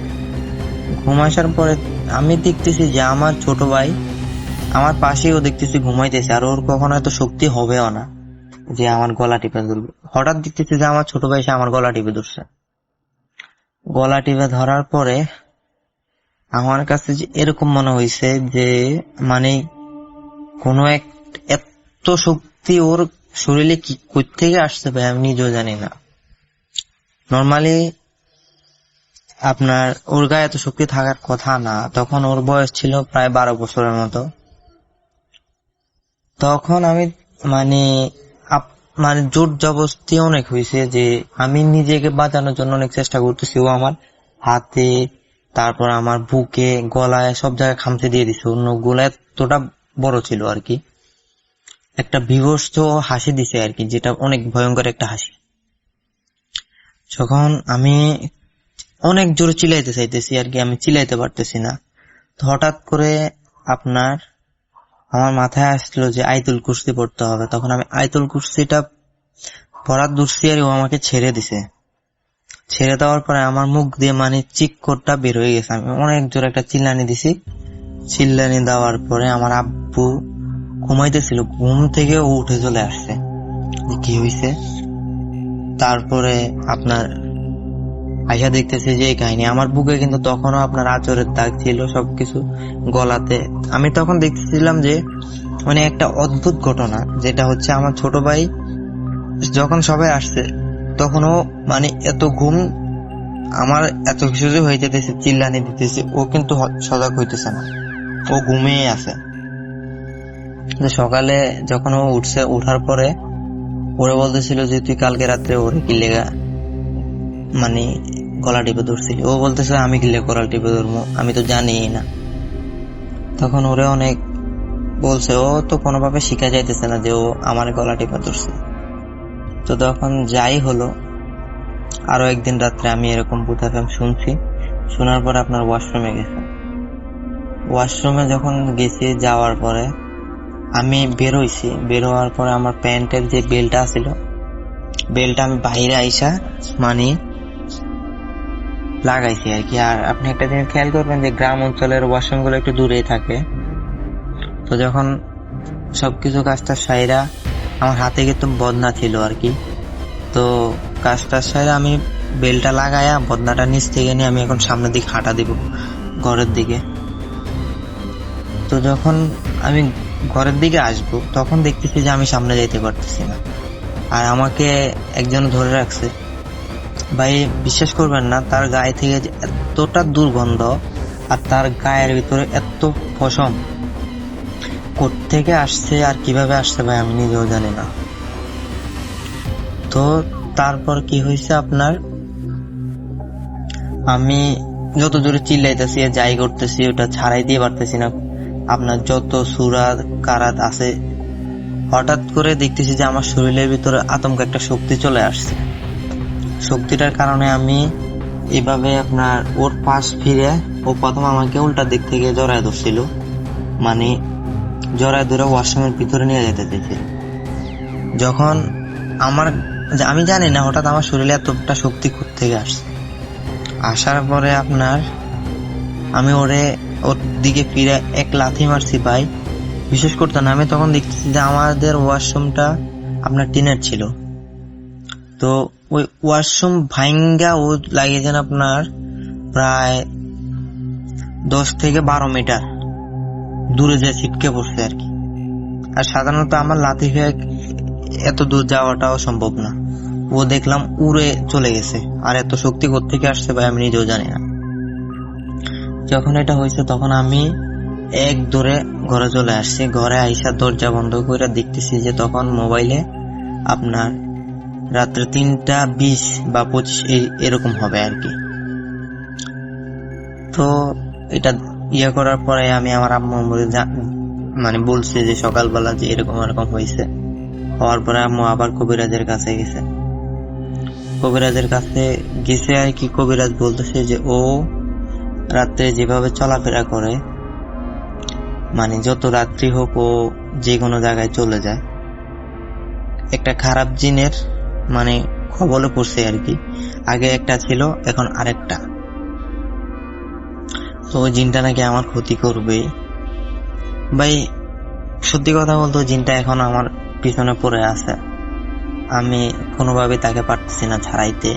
ঘুম আসার পরে আমি দেখতেছি যে আমার ছোট ভাই আমার পাশেও দেখতেছি ঘুমাইতেছে। আর ওর কখনো এত শক্তি হবেও না যে আমার গলা টিপে ধরবে। হঠাৎ দেখতেছি যে আমার ছোট ভাই সে আমার গলা টিপে ধরছে। গলা টিপে ধরার পরে আমার কাছে যে এরকম মনে হয়েছে যে মানে কোনো এক এত শক্তি ওর শরীরে কি কই থেকে আসছে ভাই আমি নিজেও জানি না। নর্মালি আপনার ওর গায়ে এত শক্তি থাকার কথা না। তখন ওর বয়স ছিল প্রায় 12 বছরের মতো। তখন আমি মানে মানে জোর জবরদস্তি অনেক হয়েছে যে আমি নিজেকে বাঁচানোর জন্য অনেক চেষ্টা করতেছি। ও আমার হাতে, তারপর আমার বুকে, গলায় সব জায়গায় খামচে দিয়ে দিছে। অন্য গলায় এতটা বড় ছিল আর কি। একটা বিভৎস হাসি দিছে আর কি, যেটা অনেক ভয়ঙ্কর একটা হাসি। যখন আমি অনেক জোরে চিল্লাইতে চাইতেছি আর কি, আমি চিল্লাইতে পারতেছি না। তো হঠাৎ করে আপনার আমার মাথায় আসলো যে আয়াতুল কুরসি পড়তে হবে। তখন আমি আয়াতুল কুরসিটা পড়ার দূরছি আর ও আমাকে ছেড়ে দিছে। ছেড়ে দেওয়ার পরে আমার মুখ দিয়ে মানে চিৎকারটা বের হয়ে গেছে। আমি অনেক জোরে একটা চিল্লানি দিছি। চিল্লানি দেওয়ার পরে আমার আব্বু ঘুমাইতেছিল, ঘুম থেকে ও উঠে চলে আসছে যে কি হয়েছে। তারপরে আপনার আইসা দেখতেছে যে এই কাহিনী। আমার বুকে কিন্তু তখনও আপনার আঁচড়ের দাগ ছিল, সবকিছু গলাতে। আমি তখন দেখতেছিলাম যে মানে একটা অদ্ভুত ঘটনা, যেটা হচ্ছে আমার ছোট ভাই যখন সবাই আসছে তখনও মানে এত ঘুম, আমার এত কিছু যে হয়ে যেতেছে, চিল্লানি দিতেছে, ও কিন্তু সজাগ হইতেছে না, ও ঘুমিয়ে আছে। সকালে যখন ও উঠছে, উঠার পরে ওরে বলতেছিল যে তুই কালকে রাত্রে ওরে কি লেগা মানে গলা টিপে ধরছিলি। ও বলতেছে আমি কিলে গলা টিপে ধরবো, আমি তো জানি না। তখন ওরে অনেক বলছে, ও তো কোনোভাবে শিখা যাইতেছে না যে ও আমার গলা টিপে ধরছে। তো তখন যাই হলো, আরো একদিন রাত্রে আমি এরকম ভূত FM শুনছি। শোনার পরে আপনার ওয়াশরুমে গেছে। ওয়াশরুমে যখন গেছি, যাওয়ার পরে আমি বেরোইছি। বেরোয়ার পরে আমার প্যান্টের যে বেলটা ছিল, বেলটা আমি বাইরে আইসা মানে লাগাইছি আর কি। আর আপনি একটা জিনিস খেয়াল করবেন যে গ্রাম অঞ্চলের ওয়াশরুম গুলো একটু দূরেই থাকে। তো যখন সবকিছু কাজটা সাইরা, আমার হাতে কিন্তু বদনা ছিল আর কি। তো কাজটা সাইরা আমি বেলটা লাগায়া বদনাটা নিচ থেকে নিয়ে আমি এখন সামনের দিকে হাঁটা দিব ঘরের দিকে। তো যখন আমি ঘরের দিকে আসবো, তখন দেখতেছি যে আমি সামনে যাইতে পারতেছি না, আর আমাকে একজন ধরে রাখছে। ভাই বিশ্বাস করবেন না, তার গায়ে থেকে যে এতটা দুর্গন্ধ, আর তার গায়ের ভিতরে এত পশম, কোত্থেকে আসছে আর কিভাবে আসছে ভাই আমি নিজেও জানি না। তো তারপর কি হয়েছে আপনার, আমি যত জোরে চিল্লাইতেছি যাই করতেছি ওটা ছাড়াই দিয়ে পারতেছি না। আপনার যত সুরাত কারাত আছে, হঠাৎ করে দেখতেছি যে আমার শরীরের ভিতরে আতঙ্ক একটা শক্তি চলে আসছে। শক্তিটার কারণে আমি এভাবে আপনার ওর পাশ ফিরে, ও প্রথম আমাকে উল্টা দিক থেকে জড়ায় ধরছিল, মানে জড়ায় ধরে ওয়াশরুমের ভিতরে নিয়ে যেতে চাইছিল। যখন আমি জানি না হঠাৎ আমার শরীরে এতটা শক্তি থেকে আসছে। আসার পরে আপনার আমি ওর দিকে ফিরে এক লাথি মারছি ভাই, বিশেষ করতে না। আমি তখন দেখতেছি যে আমাদের ওয়াশরুমটা আপনার টিনের ছিল। তো ওই ওয়াশরুম ভাঙ্গা ও লাগিয়েছেন আপনার প্রায় 10 থেকে 12 মিটার দূরে যে ছিটকে পড়ছে আর কি। আর সাধারণত আমার লাথি খেয়ে এত দূর যাওয়াটাও সম্ভব না। ও দেখলাম উড়ে চলে গেছে, আর এত শক্তি কোত্থেকে আসছে ভাই আমি নিজেও জানি না। যখন এটা হয়েছে তখন আমি এক দৌড়ে ঘরে চলে আসছি। ঘরে আইসা দরজা বন্ধ করে দেখতেছি যে তখন মোবাইলে আপনার রাত্রে 3:20 বা 25 এরকম হবে আর কি। তো এটা করার পরে আমি আমার আম্মু মানে বলছি যে সকালবেলা যে এরকম এরকম হয়েছে। হওয়ার পরে আম্মু আবার কবিরাজের কাছে গেছে। কবিরাজের কাছে গেছে আর কি, কবিরাজ বলতেছে যে ও রাত্রে যেভাবে চলাফেরা করে, মানে যত রাত্রি হোক ও যে কোনো জায়গায় চলে যায়, একটা খারাপ জিনের মানে খবরে পড়ছে আর কি। আগে একটা ছিল, এখন আরেকটা। তো ওই জিনটা নাকি আমার ক্ষতি করবে ভাই। সত্যি কথা বলতে জিনটা এখন আমার পিছনে পড়ে আছে, আমি কোনোভাবে তাকে পারতেছি না ছাড়াইতে।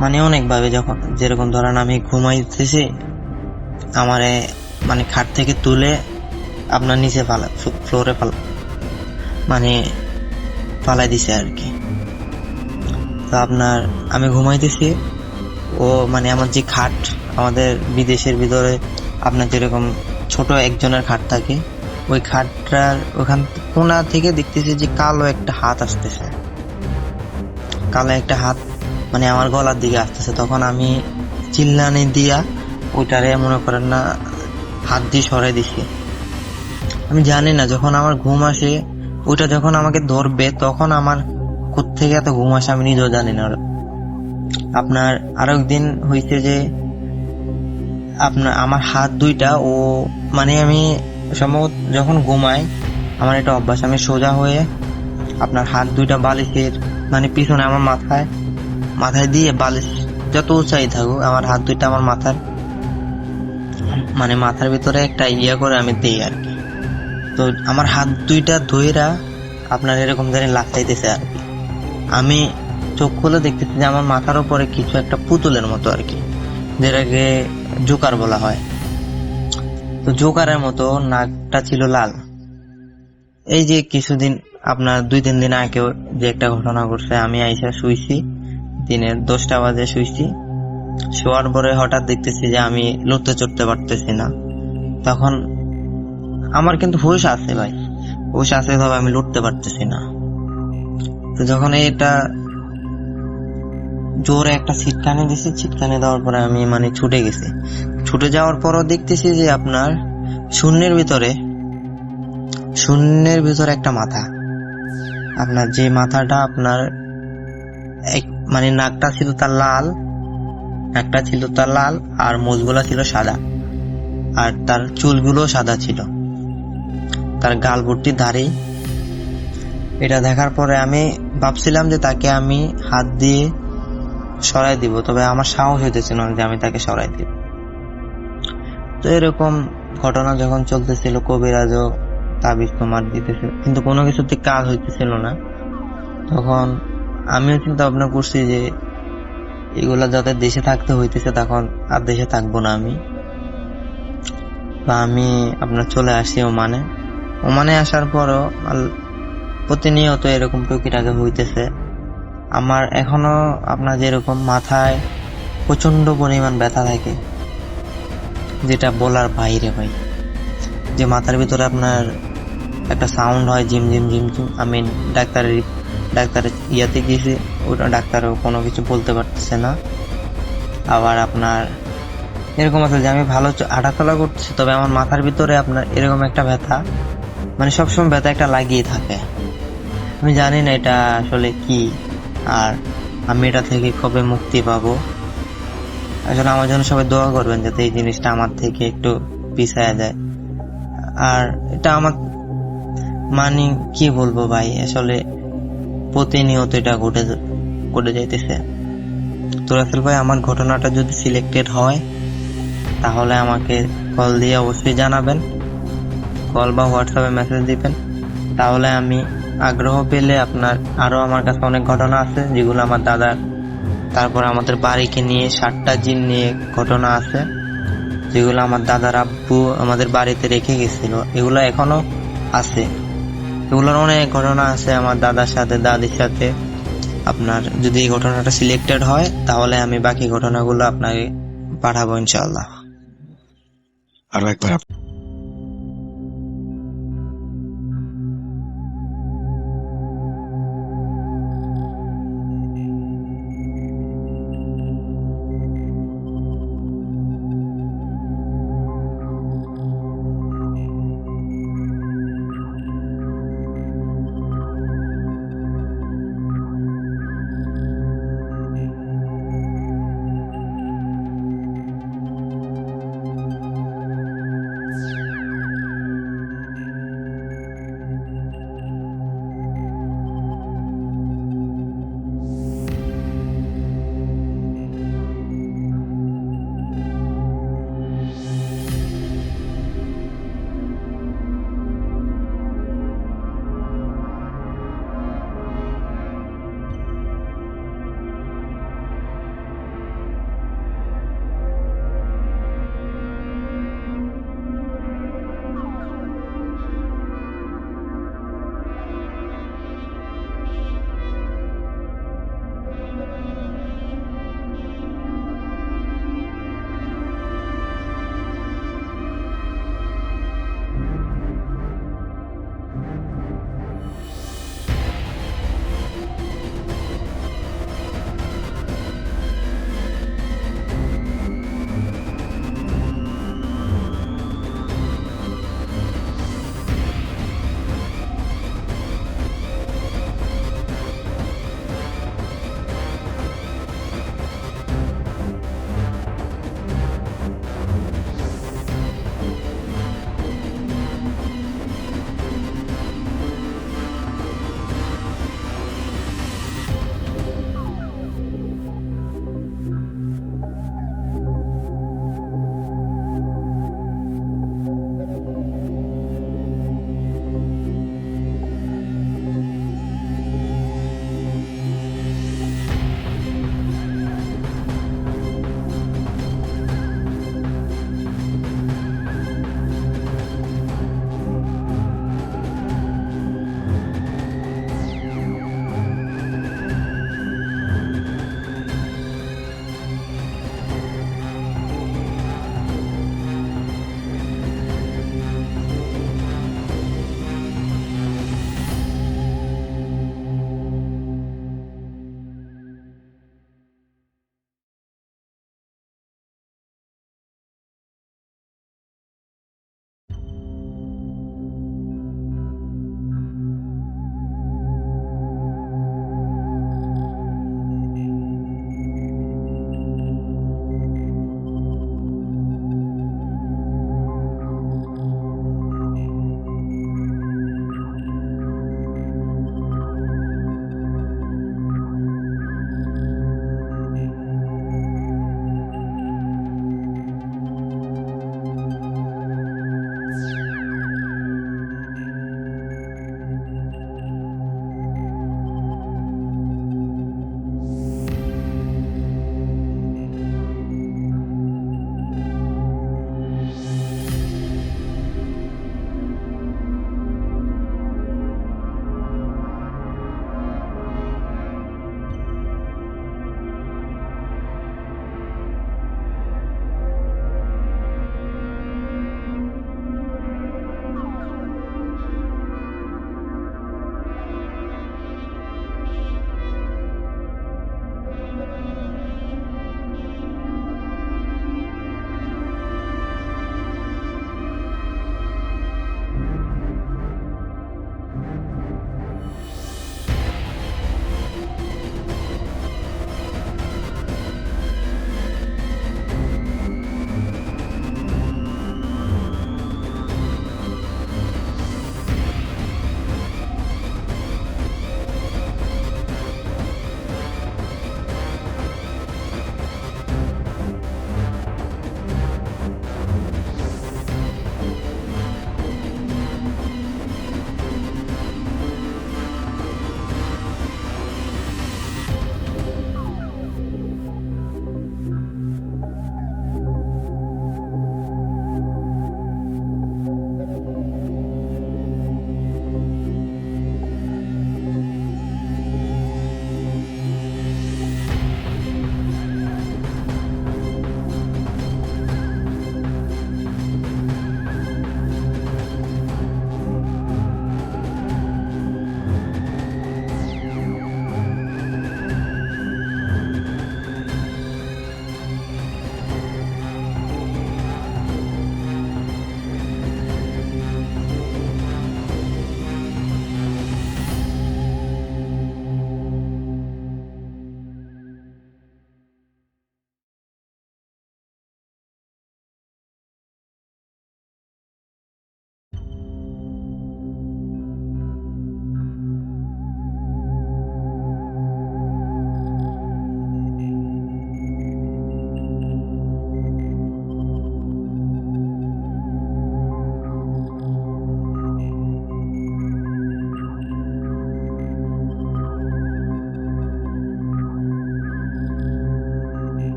মানে অনেক ভাবে, যখন যেরকম ধরেন আমি ঘুমাইতেছি, আমারে মানে খাট থেকে তুলে আপনার নিচে ফ্লোরে মানে ফালাই দিছে আর কি। তো আপনার আমি ঘুমাইতেছি, ও মানে আমার যে খাট আমাদের বিদেশের ভিতরে আপনার যেরকম ছোট একজনের খাট থাকে, ওই খাটটার ওখান কোনা থেকে দেখতেছি যে কালো একটা হাত আসতেছে। কালো একটা হাত মানে আমার গলার দিকে আসতেছে। তখন আমি চিল্লানি দিয়া ওইটারে মনে করেন না হাত দিয়ে সরাই দিছি। আমি জানি না, যখন আমার ঘুম আসে ওইটা যখন আমাকে ধরবে তখন আমার কোত্থেকে এত ঘুম আসে আমি নিজেও জানি না। আপনার আরো একদিন হয়েছে যে আপনার আমার হাত দুইটা ও মানে আমি সম্ভবত যখন ঘুমাই, আমার একটা অভ্যাস, আমি সোজা হয়ে আপনার হাত দুইটা বালিশের মানে পিছনে আমার মাথায় দিয়ে, বালিশ যত উঁচাই থাকুক আমার হাত দুইটা আমার মাথার ভিতরে একটা করে আমি দিই আর কি। তো আমার হাত দুইটা ধইরা আপনার এরকম জানি লাফাইতেছে আর কি। আমি চোখ খুলে দেখতেছি যে আমার মাথার উপরে কিছু একটা পুতুলের মতো আর কি, যেটাকে জোকার বলা হয়। তো জোকারের মতো নাকটা ছিল লাল। এই যে কিছুদিন আপনার 2-3 দিন আগে যে একটা ঘটনা ঘটছে, আমি আইসা শুইছি, দিনের 10টা বাজে শুইছি। শোয়ার পরে হঠাৎ দেখতেছি যে আমি লড়তে চড়তে পারতেছি না। তখন আমার কিন্তু হুঁশ আছে ভাই, হুঁশ আছে, তবে আমি লড়তে পারতেছি না। তো যখন এটা জোরে একটা ছিটকানি দিছে, ছিটকানি দেওয়ার পরে আমি মানে ছুটে গেছি। ছুটে যাওয়ার পরও দেখতেছি যে আপনার শূন্যের ভিতরে একটা মাথা, আপনার যে মাথাটা আপনার মানে নাকটা ছিল তার লাল, আর মুখগুলা ছিল সাদা, আর তার চুলগুলো সাদা ছিল, তার গাল ভর্তি দাড়ি। এটা দেখার পরে আমি ভাবছিলাম যে তাকে আমি হাত দিয়ে সরাই দিব, তবে আমার সাহস হইতেছিল না যে আমি তাকে সরাই দিব। তো এরকম ঘটনা যখন চলতেছিল, কবিরাজও তাবিজ তোমার দিতেছিল, কিন্তু কোনো কিছুতে কাজ হইতেছিল না। তখন আমিও চিন্তা ভাবনা করছি যে এগুলা যাদের দেশে থাকতে হইতেছে, তখন আর দেশে থাকবো না আমি। বা আমি আপনার চলে আসি ওমানে আসার পরও প্রতিনিয়ত এরকম টুকিটাকি হইতেছে। আমার এখনো আপনার যেরকম মাথায় প্রচন্ড পরিমাণ ব্যথা থাকে, যেটা বলার বাইরে ভাই। যে মাথার ভিতরে আপনার একটা সাউন্ড হয়, ঝিম ঝিম ঝিম ঝিম। আমি ডাক্তারের ইয়াতে গিয়েছি, ওটা ডাক্তারও কোনো কিছু বলতে পারতেছে না। আবার আপনার এরকম আছে যে আমি ভালো হাঁটাচলা করতেছি, তবে আমার মাথার ভিতরে আপনার এরকম একটা ব্যথা, মানে সবসময় ব্যথা একটা লাগিয়ে থাকে। আমি জানি না এটা আসলে কি, আর আমি এটা থেকে কবে মুক্তি পাবো। আসলে আমার জন্য সবাই দোয়া করবেন যাতে এই জিনিসটা আমার থেকে একটু পিছায়া যায়। আর এটা আমার মানে কি বলবো ভাই, আসলে প্রতিনিয়ত এটা ঘটে যাইতেছে। তো রাসেল ভাই, আমার ঘটনাটা যদি সিলেক্টেড হয় তাহলে আমাকে কল দিয়ে অবশ্যই জানাবেন, কল বা হোয়াটসঅ্যাপে মেসেজ দিবেন। তাহলে আমি আগ্রহ পেলে আপনার আরো আমার কাছে অনেক ঘটনা আছে যেগুলো আমার দাদার, তারপর আমাদের বাড়িকে নিয়ে 7টা জিন নিয়ে ঘটনা আছে যেগুলো আমার দাদার আব্বু আমাদের বাড়িতে রেখে গেছিল, এগুলো এখনো আছে। এগুলোর অনেক ঘটনা আছে আমার দাদার সাথে, দাদির সাথে। আপনার যদি এই ঘটনাটা সিলেক্টেড হয় তাহলে আমি বাকি ঘটনাগুলো আপনাকে পাঠাবো ইনশাআল্লাহ। আরো একবার